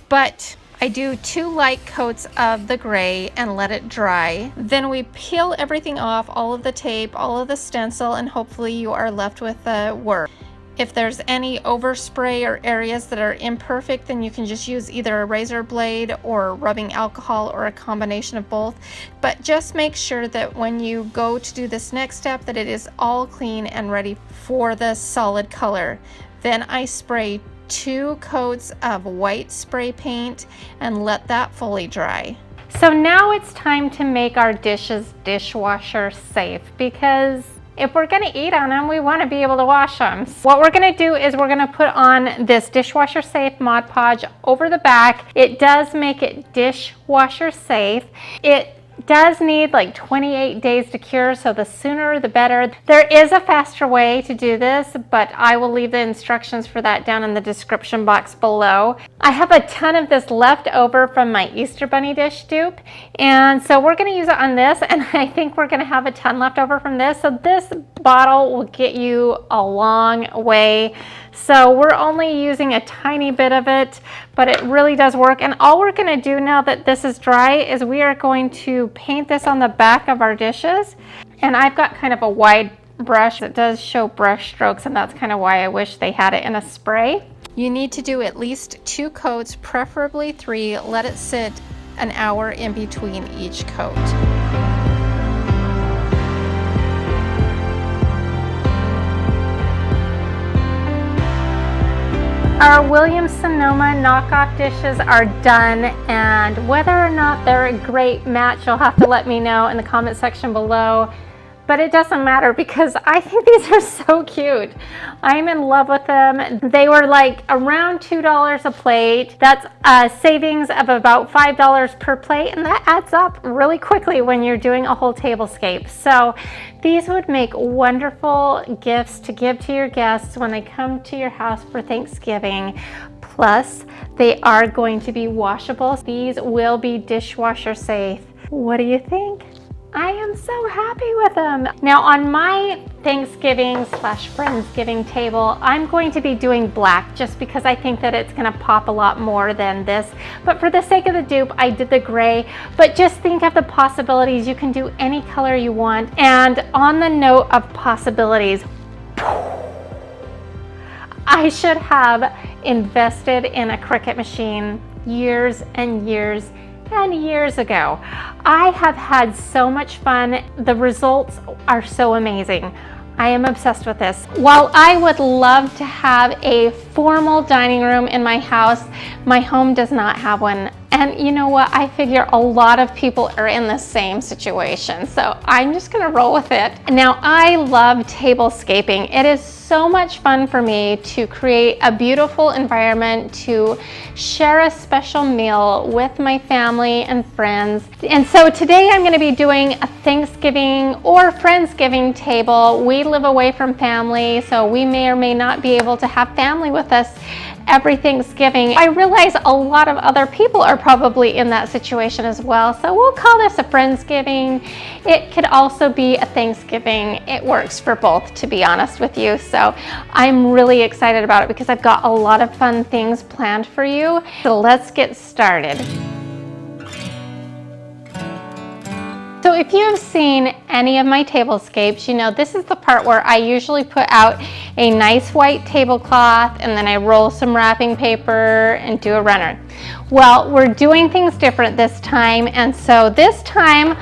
but I do 2 light coats of the gray and let it dry. Then we peel everything off, all of the tape, all of the stencil, and hopefully you are left with the work. If there's any overspray or areas that are imperfect, then you can just use either a razor blade or rubbing alcohol or a combination of both. But just make sure that when you go to do this next step that it is all clean and ready for the solid color. Then I spray 2 coats of white spray paint and let that fully dry. So now it's time to make our dishes dishwasher safe, because if we're going to eat on them, we want to be able to wash them. What we're going to do is we're going to put on this dishwasher safe Mod Podge over the back. It does make it dishwasher safe. It does need like 28 days to cure, so the sooner the better. There is a faster way to do this, but I will leave the instructions for that down in the description box below. I have a ton of this left over from my Easter Bunny dish dupe, and so we're going to use it on this, and I think we're going to have a ton left over from this. So this bottle will get you a long way. So we're only using a tiny bit of it, but it really does work. And all we're going to do now that this is dry is we are going to paint this on the back of our dishes. And I've got kind of a wide brush that does show brush strokes, and that's kind of why I wish they had it in a spray. You need to do at least 2 coats, preferably 3. Let it sit an hour in between each coat. Our Williams-Sonoma knockoff dishes are done, and whether or not they're a great match, you'll have to let me know in the comment section below. But it doesn't matter because I think these are so cute. I'm in love with them. They were like around $2 a plate. That's a savings of about $5 per plate, and that adds up really quickly when you're doing a whole tablescape. So these would make wonderful gifts to give to your guests when they come to your house for Thanksgiving. Plus, they are going to be washable. These will be dishwasher safe. What do you think? I am so happy with them. Now on my Thanksgiving/Friendsgiving table, I'm going to be doing black just because I think that it's gonna pop a lot more than this. But for the sake of the dupe, I did the gray. But just think of the possibilities. You can do any color you want. And on the note of possibilities, I should have invested in a Cricut machine years and years and years ago. I have had so much fun. The results are so amazing. I am obsessed with this. While I would love to have a formal dining room in my house, my home does not have one. And you know what? I figure a lot of people are in the same situation. So I'm just gonna roll with it. Now, I love tablescaping. It is so much fun for me to create a beautiful environment, to share a special meal with my family and friends. And so today I'm gonna be doing a Thanksgiving or Friendsgiving table. We live away from family, so we may or may not be able to have family with us every Thanksgiving. I realize a lot of other people are probably in that situation as well, so we'll call this a Friendsgiving. It could also be a Thanksgiving. It works for both, to be honest with you. So I'm really excited about it because I've got a lot of fun things planned for you. So let's get started. So if you have seen any of my tablescapes, you know this is the part where I usually put out a nice white tablecloth and then I roll some wrapping paper and do a runner. Well, we're doing things different this time, and so this time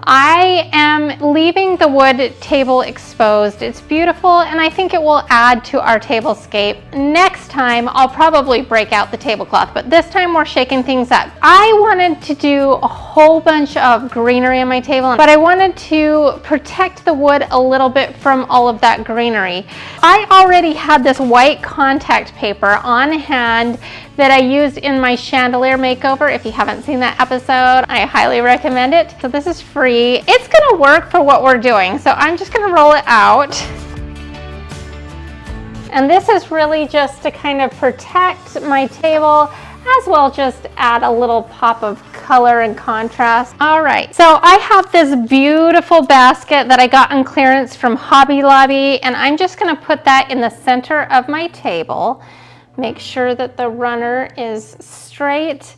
I am leaving the wood table exposed. It's beautiful and I think it will add to our tablescape. Next time I'll probably break out the tablecloth, but this time we're shaking things up. I wanted to do a whole bunch of greenery on my table, but I wanted to protect the wood a little bit from all of that greenery. I already had this white contact paper on hand that I used in my chandelier makeover. If you haven't seen that episode, I highly recommend it. So this is free. It's gonna work for what we're doing. So I'm just gonna roll it out. And this is really just to kind of protect my table, as well just add a little pop of color and contrast. All right, so I have this beautiful basket that I got on clearance from Hobby Lobby, and I'm just gonna put that in the center of my table. Make sure that the runner is straight.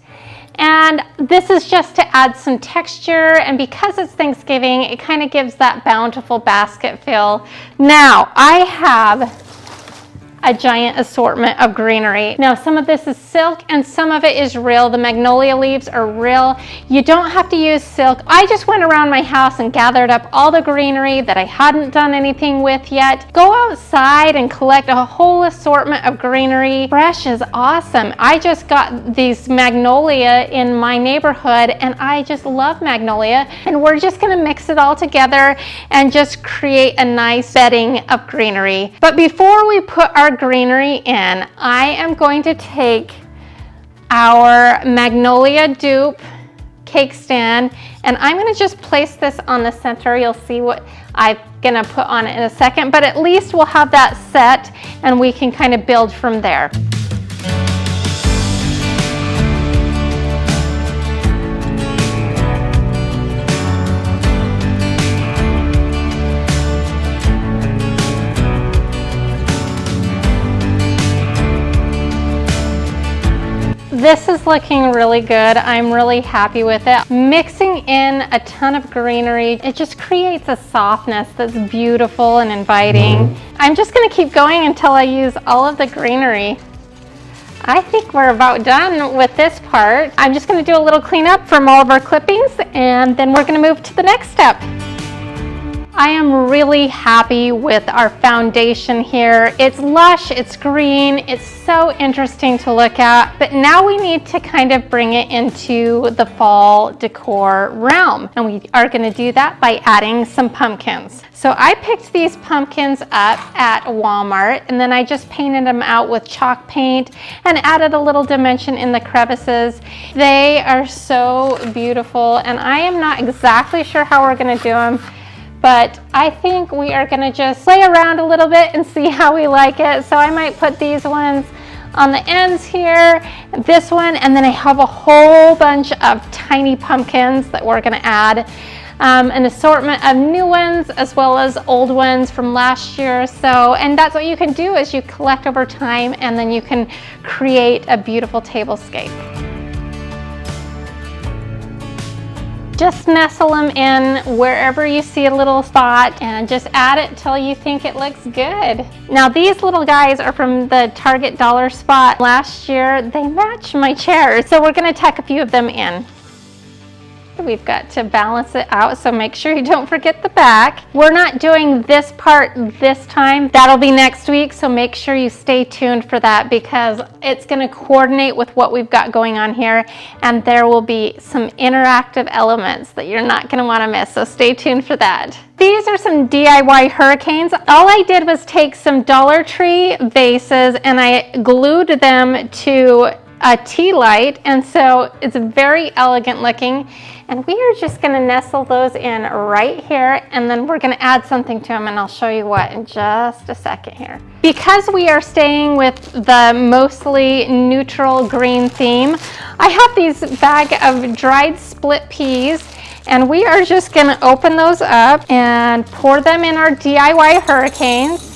And this is just to add some texture, and because it's Thanksgiving, it kind of gives that bountiful basket feel. Now, I have a giant assortment of greenery. Now, some of this is silk and some of it is real. The magnolia leaves are real. You don't have to use silk. I just went around my house and gathered up all the greenery that I hadn't done anything with yet. Go outside and collect a whole assortment of greenery. Fresh is awesome. I just got these magnolia in my neighborhood and I just love magnolia. And we're just gonna mix it all together and just create a nice bedding of greenery. But before we put our greenery in, I am going to take our magnolia dupe cake stand and I'm going to just place this on the center. You'll see what I'm going to put on it in a second, but at least we'll have that set and we can kind of build from there. This is looking really good. I'm really happy with it. Mixing in a ton of greenery, it just creates a softness that's beautiful and inviting. I'm just gonna keep going until I use all of the greenery. I think we're about done with this part. I'm just gonna do a little cleanup from all of our clippings and then we're gonna move to the next step. I am really happy with our foundation here. It's lush, it's green, it's so interesting to look at, but now we need to kind of bring it into the fall decor realm. And we are gonna do that by adding some pumpkins. So I picked these pumpkins up at Walmart and then I just painted them out with chalk paint and added a little dimension in the crevices. They are so beautiful and I am not exactly sure how we're gonna do them, but I think we are gonna just play around a little bit and see how we like it. So I might put these ones on the ends here, this one, and then I have a whole bunch of tiny pumpkins that we're gonna add. an assortment of new ones as well as old ones from last year. So, and that's what you can do is you collect over time and then you can create a beautiful tablescape. Just nestle them in wherever you see a little spot and just add it till you think it looks good. Now these little guys are from the Target dollar spot last year. They match my chairs, so we're gonna tuck a few of them in. We've got to balance it out, so make sure you don't forget the back. We're not doing this part this time. That'll be next week, so make sure you stay tuned for that because it's going to coordinate with what we've got going on here, and there will be some interactive elements that you're not going to want to miss, so stay tuned for that. These are some DIY hurricanes. All I did was take some Dollar Tree vases and I glued them to a tea light, and so it's very elegant looking, and we are just going to nestle those in right here, and then we're going to add something to them, and I'll show you what in just a second here. Because we are staying with the mostly neutral green theme, I have these bag of dried split peas, and we are just going to open those up and pour them in our DIY hurricanes.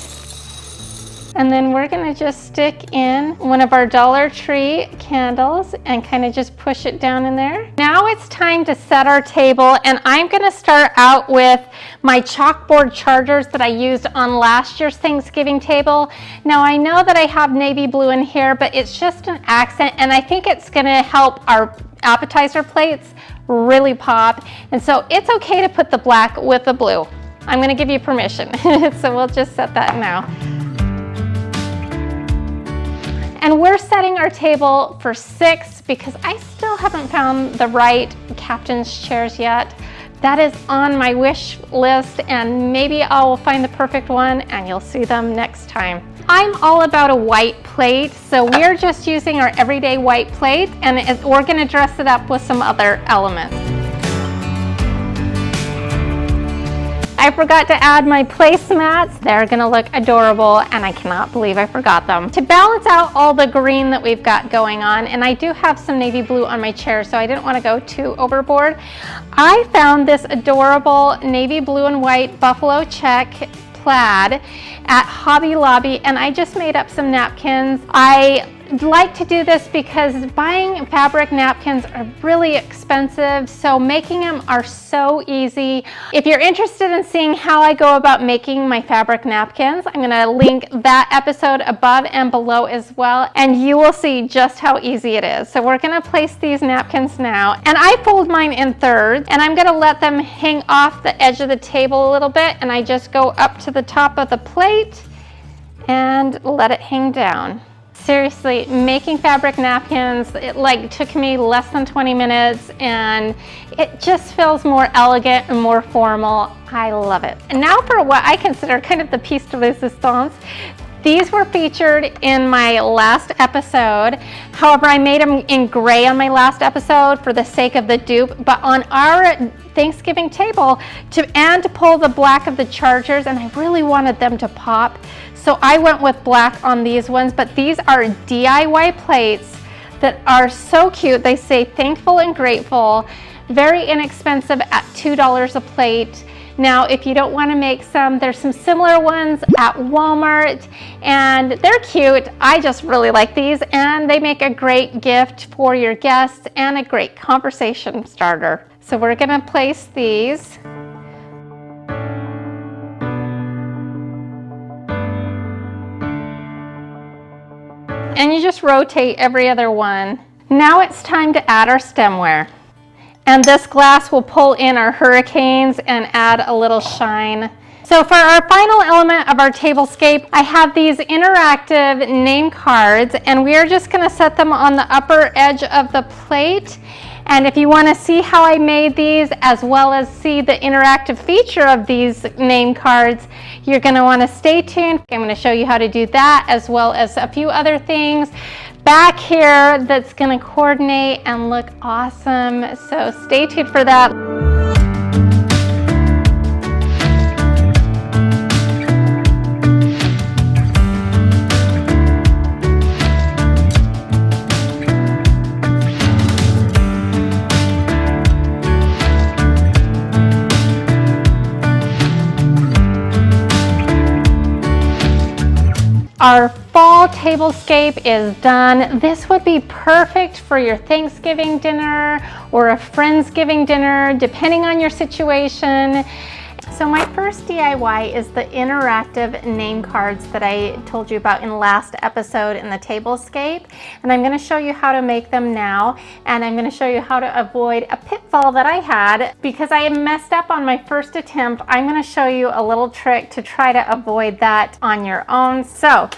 And then we're gonna just stick in one of our Dollar Tree candles and kind of just push it down in there. Now it's time to set our table, and I'm gonna start out with my chalkboard chargers that I used on last year's Thanksgiving table. Now I know that I have navy blue in here, but it's just an accent, and I think it's gonna help our appetizer plates really pop. And so it's okay to put the black with the blue. I'm gonna give you permission. So we'll just set that now. And we're setting our table for 6 because I still haven't found the right captain's chairs yet. That is on my wish list, and maybe I will find the perfect one and you'll see them next time. I'm all about a white plate, so we're just using our everyday white plate, and we're gonna dress it up with some other elements. I forgot to add my placemats. They're gonna look adorable, and I cannot believe I forgot them. To balance out all the green that we've got going on, and I do have some navy blue on my chair, so I didn't wanna go too overboard, I found this adorable navy blue and white buffalo check plaid at Hobby Lobby, and I just made up some napkins. I like to do this because buying fabric napkins are really expensive, so making them are so easy. If you're interested in seeing how I go about making my fabric napkins, I'm going to link that episode above and below as well, and you will see just how easy it is. So we're going to place these napkins now, and I fold mine in thirds, and I'm going to let them hang off the edge of the table a little bit, and I just go up to the top of the plate and let it hang down. Seriously, making fabric napkins, it took me less than 20 minutes, and it just feels more elegant and more formal. I love it. And now for what I consider kind of the piece de resistance. These were featured in my last episode. However, I made them in gray on my last episode for the sake of the dupe, but on our Thanksgiving table, to pull the black of the chargers, and I really wanted them to pop, so I went with black on these ones. But these are DIY plates that are so cute. They say thankful and grateful, very inexpensive at $2 a plate. Now, if you don't want to make some, there's some similar ones at Walmart, and they're cute. I just really like these, and they make a great gift for your guests and a great conversation starter. So we're going to place these. And you just rotate every other one. Now it's time to add our stemware. And this glass will pull in our hurricanes and add a little shine. So for our final element of our tablescape, I have these interactive name cards, and we are just going to set them on the upper edge of the plate. And if you want to see how I made these, as well as see the interactive feature of these name cards, you're going to want to stay tuned. I'm going to show you how to do that, as well as a few other things back here that's going to coordinate and look awesome. So stay tuned for that. Our fall tablescape is done. This would be perfect for your Thanksgiving dinner or a Friendsgiving dinner, depending on your situation. So my first DIY is the interactive name cards that I told you about in the last episode in the tablescape. And I'm going to show you how to make them now. And I'm going to show you how to avoid a pitfall that I had because I messed up on my first attempt. I'm going to show you a little trick to try to avoid that on your own. So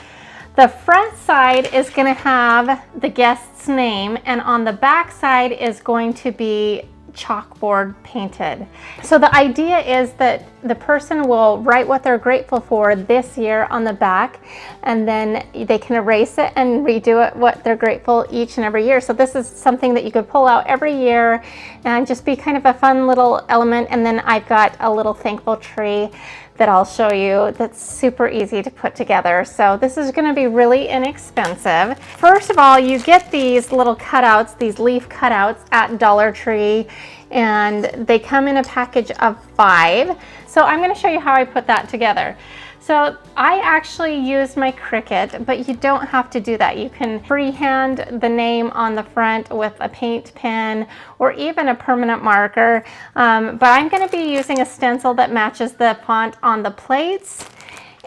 the front side is going to have the guest's name, and on the back side is going to be chalkboard painted. So the idea is that the person will write what they're grateful for this year on the back, and then they can erase it and redo it what they're grateful each and every year. So this is something that you could pull out every year and just be kind of a fun little element. And then I've got a little thankful tree that I'll show you that's super easy to put together. So this is going to be really inexpensive. First of all, you get these little cutouts, these leaf cutouts at Dollar Tree, and they come in a package of 5. So I'm going to show you how I put that together. So I actually used my Cricut, but you don't have to do that. You can freehand the name on the front with a paint pen or even a permanent marker. But I'm going to be using a stencil that matches the font on the plates.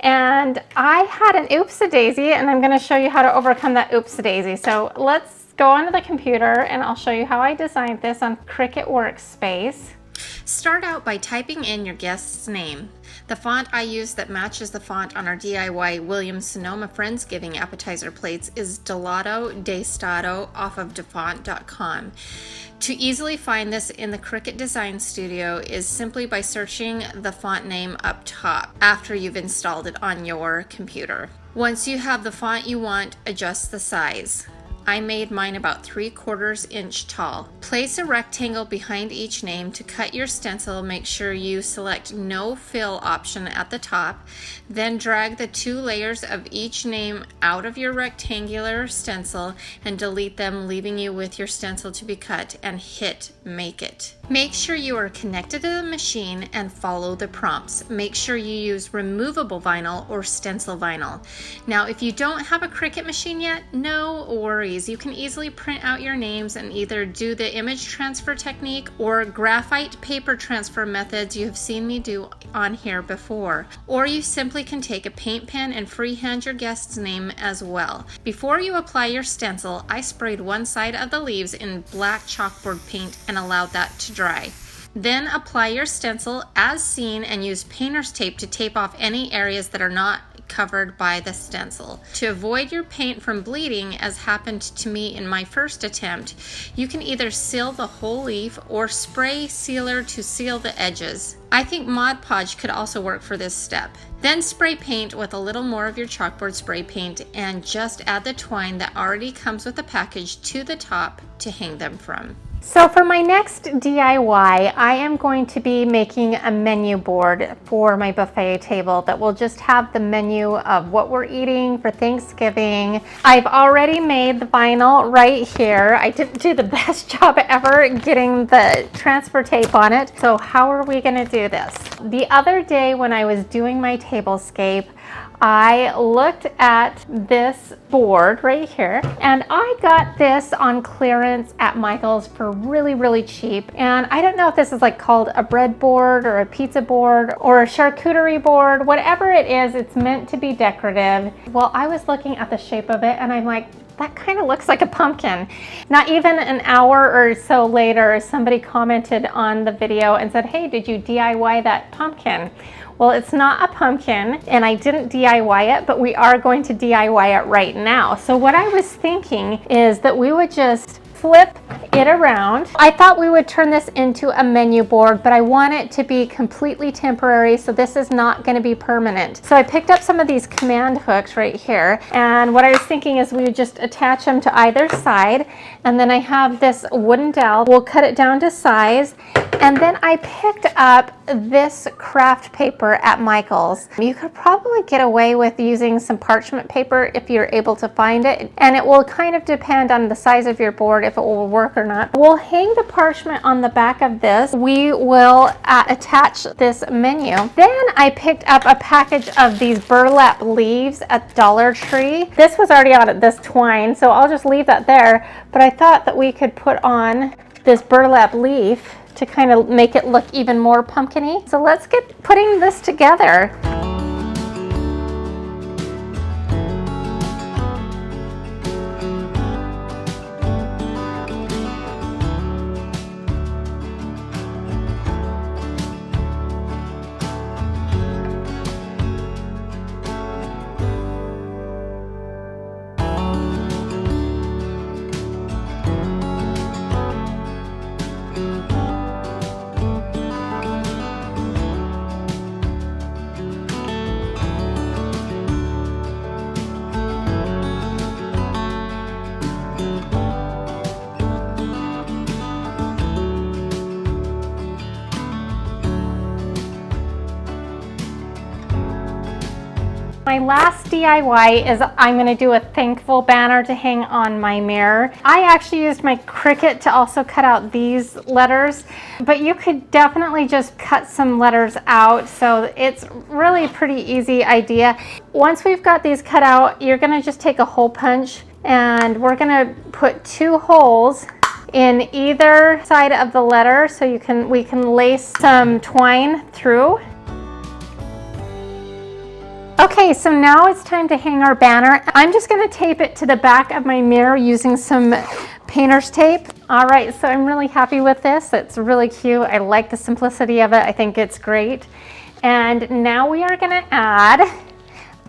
And I had an oopsie-daisy, and I'm going to show you how to overcome that oopsie-daisy. So let's go onto the computer, and I'll show you how I designed this on Cricut Workspace. Start out by typing in your guest's name. The font I used that matches the font on our DIY Williams Sonoma Friendsgiving appetizer plates is Delato de Stato off of dafont.com. To easily find this in the Cricut Design Studio is simply by searching the font name up top after you've installed it on your computer. Once you have the font you want, adjust the size. I made mine about 3/4 inch tall. Place a rectangle behind each name. To cut your stencil, make sure you select no fill option at the top. Then drag the 2 layers of each name out of your rectangular stencil and delete them, leaving you with your stencil to be cut, and hit Make It. Make sure you are connected to the machine and follow the prompts. Make sure you use removable vinyl or stencil vinyl. Now, if you don't have a Cricut machine yet, no worries. You can easily print out your names and either do the image transfer technique or graphite paper transfer methods you have seen me do on here before. Or you simply can take a paint pen and freehand your guest's name as well. Before you apply your stencil, I sprayed one side of the leaves in black chalkboard paint and allowed that to dry. Then apply your stencil as seen and use painter's tape to tape off any areas that are not covered by the stencil. To avoid your paint from bleeding, as happened to me in my first attempt, you can either seal the whole leaf or spray sealer to seal the edges. I think Mod Podge could also work for this step. Then spray paint with a little more of your chalkboard spray paint and just add the twine that already comes with the package to the top to hang them from. So for my next DIY, I am going to be making a menu board for my buffet table that will just have the menu of what we're eating for Thanksgiving. I've already made the vinyl right here. I didn't do the best job ever getting the transfer tape on it. So how are we going to do this? The other day when I was doing my tablescape, I looked at this board right here, and I got this on clearance at Michael's for really, really cheap. And I don't know if this is like called a bread board or a pizza board or a charcuterie board. Whatever it is, it's meant to be decorative. Well, I was looking at the shape of it and I'm like, that kind of looks like a pumpkin. Not even an hour or so later, somebody commented on the video and said, hey, did you DIY that pumpkin? Well, it's not a pumpkin, and I didn't DIY it, but we are going to DIY it right now. So what I was thinking is that we would just flip it around. I thought we would turn this into a menu board, but I want it to be completely temporary, so this is not going to be permanent. So I picked up some of these command hooks right here, and what I was thinking is we would just attach them to either side, and then I have this wooden dowel. We'll cut it down to size, and then I picked up this craft paper at Michael's. You could probably get away with using some parchment paper if you're able to find it, and it will kind of depend on the size of your board if it will work work or not. We'll hang the parchment on the back of this. We will attach this menu. Then I picked up a package of these burlap leaves at Dollar Tree. This was already on this twine, so I'll just leave that there. But I thought that we could put on this burlap leaf to kind of make it look even more pumpkin-y. So let's get putting this together. My last DIY is I'm going to do a thankful banner to hang on my mirror. I actually used my Cricut to also cut out these letters, but you could definitely just cut some letters out, so it's really a pretty easy idea. Once we've got these cut out, you're going to just take a hole punch and we're going to put 2 holes in either side of the letter so we can lace some twine through. Okay, so now it's time to hang our banner. I'm just going to tape it to the back of my mirror using some painter's tape. All right, so I'm really happy with this. It's really cute. I like the simplicity of it. I think it's great. And now we are going to add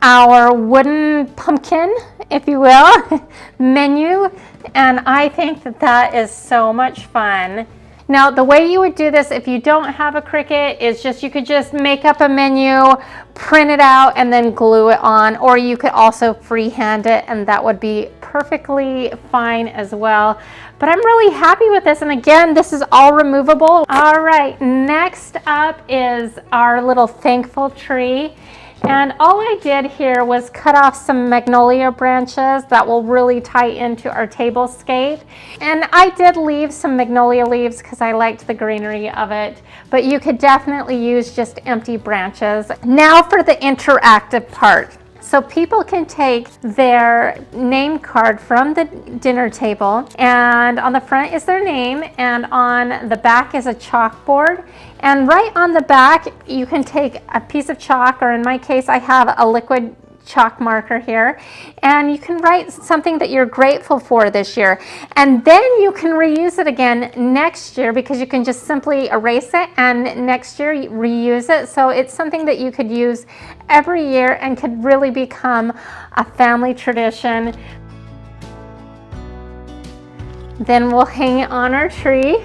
our wooden pumpkin, if you will, menu. And I think that that is so much fun. Now, the way you would do this if you don't have a Cricut is just you could just make up a menu, print it out, and then glue it on, or you could also freehand it, and that would be perfectly fine as well. But I'm really happy with this, and again, this is all removable. All right, next up is our little thankful tree. And all I did here was cut off some magnolia branches that will really tie into our tablescape. And I did leave some magnolia leaves because I liked the greenery of it, but you could definitely use just empty branches. Now for the interactive part. So people can take their name card from the dinner table, and on the front is their name, and on the back is a chalkboard. And right on the back, you can take a piece of chalk, or in my case, I have a liquid chalk marker here, and you can write something that you're grateful for this year, and then you can reuse it again next year, because you can just simply erase it and next year reuse it. So it's something that you could use every year and could really become a family tradition. Then we'll hang it on our tree.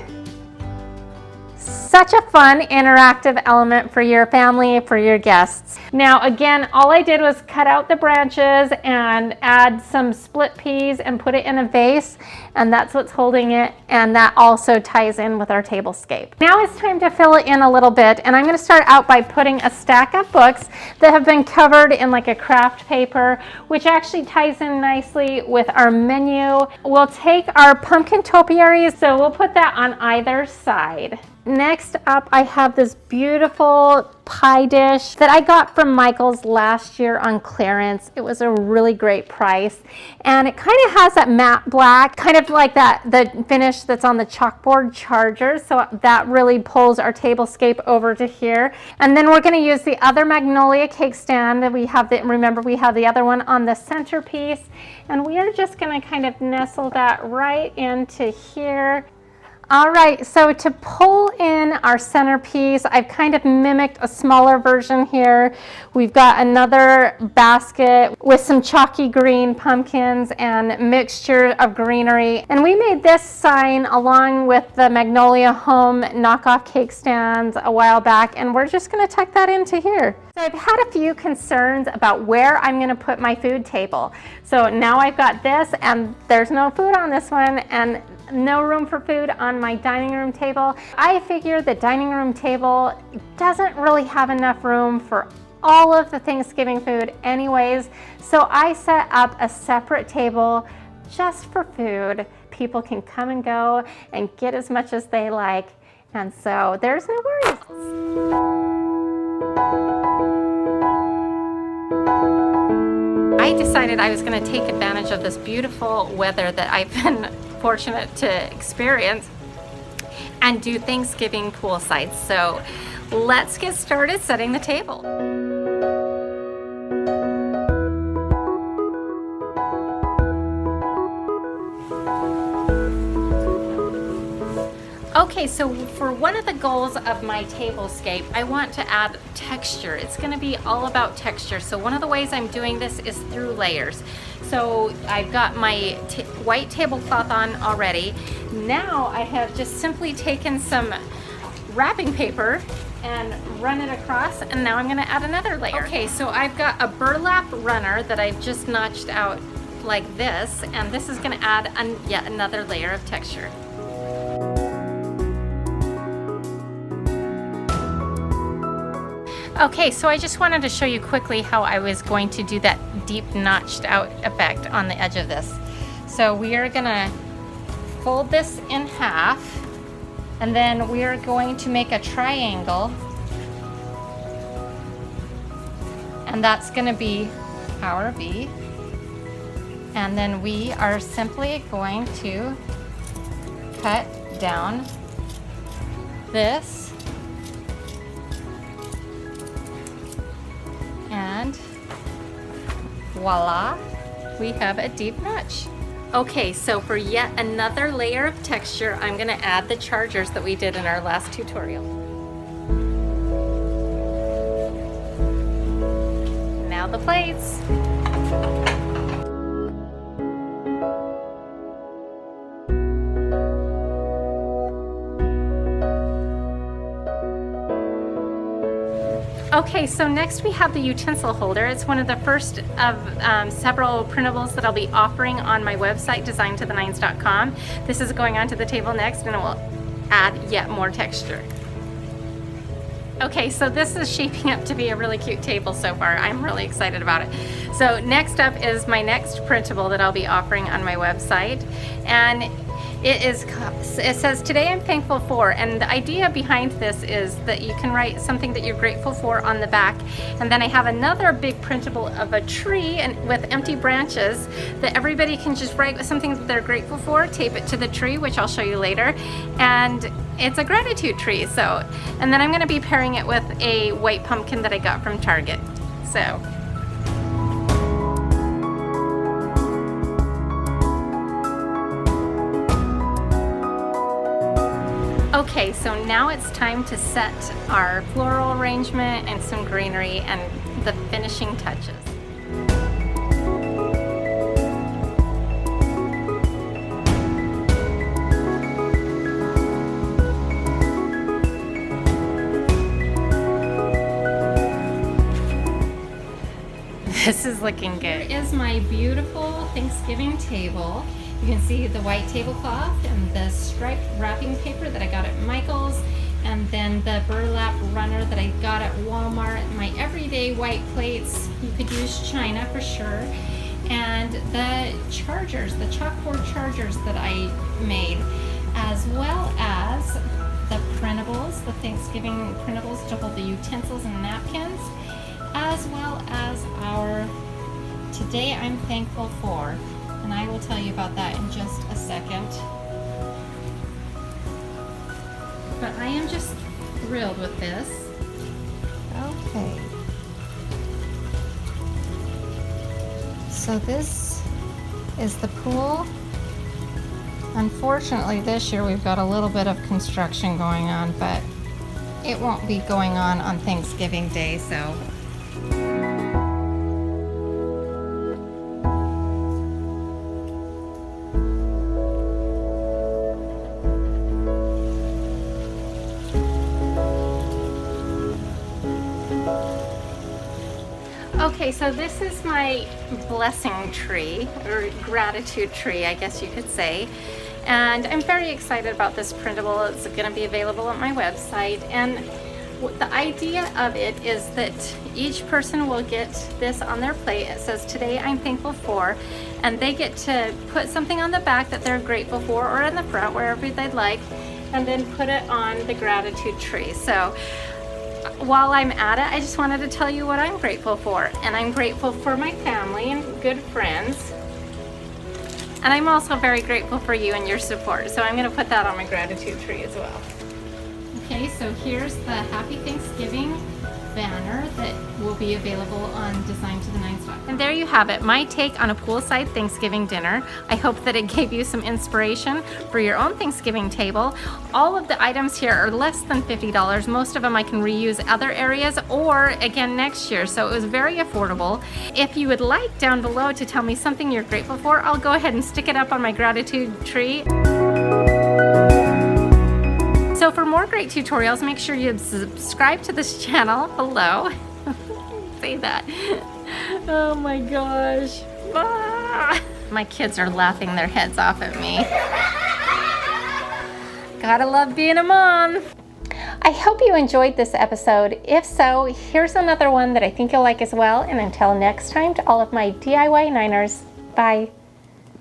Such a fun interactive element for your family, for your guests. Now again, all I did was cut out the branches and add some split peas and put it in a vase, and that's what's holding it, and that also ties in with our tablescape. Now it's time to fill it in a little bit, and I'm going to start out by putting a stack of books that have been covered in like a craft paper, which actually ties in nicely with our menu. We'll take our pumpkin topiaries, so we'll put that on either side. Next up, I have this beautiful pie dish that I got from Michael's last year on clearance. It was a really great price, and it kind of has that matte black, kind of like the finish that's on the chalkboard charger, so that really pulls our tablescape over to here. And then we're going to use the other magnolia cake stand that we have. Remember, we have the other one on the centerpiece, and we are just going to kind of nestle that right into here. All right, so to pull in our centerpiece, I've kind of mimicked a smaller version here. We've got another basket with some chalky green pumpkins and mixture of greenery. And we made this sign along with the Magnolia Home knockoff cake stands a while back, and we're just gonna tuck that into here. So I've had a few concerns about where I'm gonna put my food table. So now I've got this, and there's no food on this one, and no room for food on my dining room table. I figured the dining room table doesn't really have enough room for all of the Thanksgiving food anyways, so I set up a separate table just for food. People can come and go and get as much as they like, and so there's no worries. I decided I was going to take advantage of this beautiful weather that I've been fortunate to experience and do Thanksgiving poolside. So let's get started setting the table. Okay, so for one of the goals of my tablescape, I want to add texture. It's going to be all about texture. So one of the ways I'm doing this is through layers. So I've got my white tablecloth on already. Now I have just simply taken some wrapping paper and run it across, and now I'm going to add another layer. Okay, so I've got a burlap runner that I've just notched out like this, and this is going to add yet another layer of texture. Okay, so I just wanted to show you quickly how I was going to do that deep notched out effect on the edge of this. So we are gonna fold this in half, and then we are going to make a triangle, and that's gonna be our V. And then we are simply going to cut down this. And voila, we have a deep notch. Okay, so for yet another layer of texture, I'm going to add the chargers that we did in our last tutorial. Now the plates. Okay, so next we have the utensil holder. It's one of the first of several printables that I'll be offering on my website, designedtothenines.com. This is going onto the table next, and it will add yet more texture. Okay, so this is shaping up to be a really cute table so far. I'm really excited about it. So next up is my next printable that I'll be offering on my website, and it says, "Today I'm thankful for," and the idea behind this is that you can write something that you're grateful for on the back. And then I have another big printable of a tree and with empty branches that everybody can just write something that they're grateful for, tape it to the tree, which I'll show you later, and it's a gratitude tree. So, and then I'm going to be pairing it with a white pumpkin that I got from Target. So okay, so now it's time to set our floral arrangement and some greenery and the finishing touches. This is looking good. Here is my beautiful Thanksgiving table. You can see the white tablecloth and the striped wrapping paper that I got at Michael's, and then the burlap runner that I got at Walmart, my everyday white plates. You could use china for sure. And the chargers, the chalkboard chargers that I made, as well as the printables, the Thanksgiving printables to hold the utensils and napkins, as well as our Today I'm Thankful For. And I will tell you about that in just a second. But I am just thrilled with this. Okay. So this is the pool. Unfortunately, this year we've got a little bit of construction going on, but it won't be going on Thanksgiving Day, so. Okay, so this is my blessing tree, or gratitude tree, I guess you could say. And I'm very excited about this printable. It's going to be available on my website. And the idea of it is that each person will get this on their plate. It says, "Today I'm thankful for." and they get to put something on the back that they're grateful for, or in the front, wherever they'd like, and then put it on the gratitude tree. So while I'm at it, I just wanted to tell you what I'm grateful for. And I'm grateful for my family and good friends. And I'm also very grateful for you and your support. So I'm going to put that on my gratitude tree as well. Okay, so here's the Happy Thanksgiving banner that will be available on designedtothenines.com. And there you have it, my take on a poolside Thanksgiving dinner. I hope that it gave you some inspiration for your own Thanksgiving table. All of the items here are less than $50. Most of them I can reuse other areas or again next year, so it was very affordable. If you would like down below to tell me something you're grateful for, I'll go ahead and stick it up on my gratitude tree. So for more great tutorials, make sure you subscribe to this channel below. Say that. Oh my gosh. Ah. My kids are laughing their heads off at me. Gotta love being a mom. I hope you enjoyed this episode. If so, here's another one that I think you'll like as well. And until next time, to all of my DIY Niners, bye.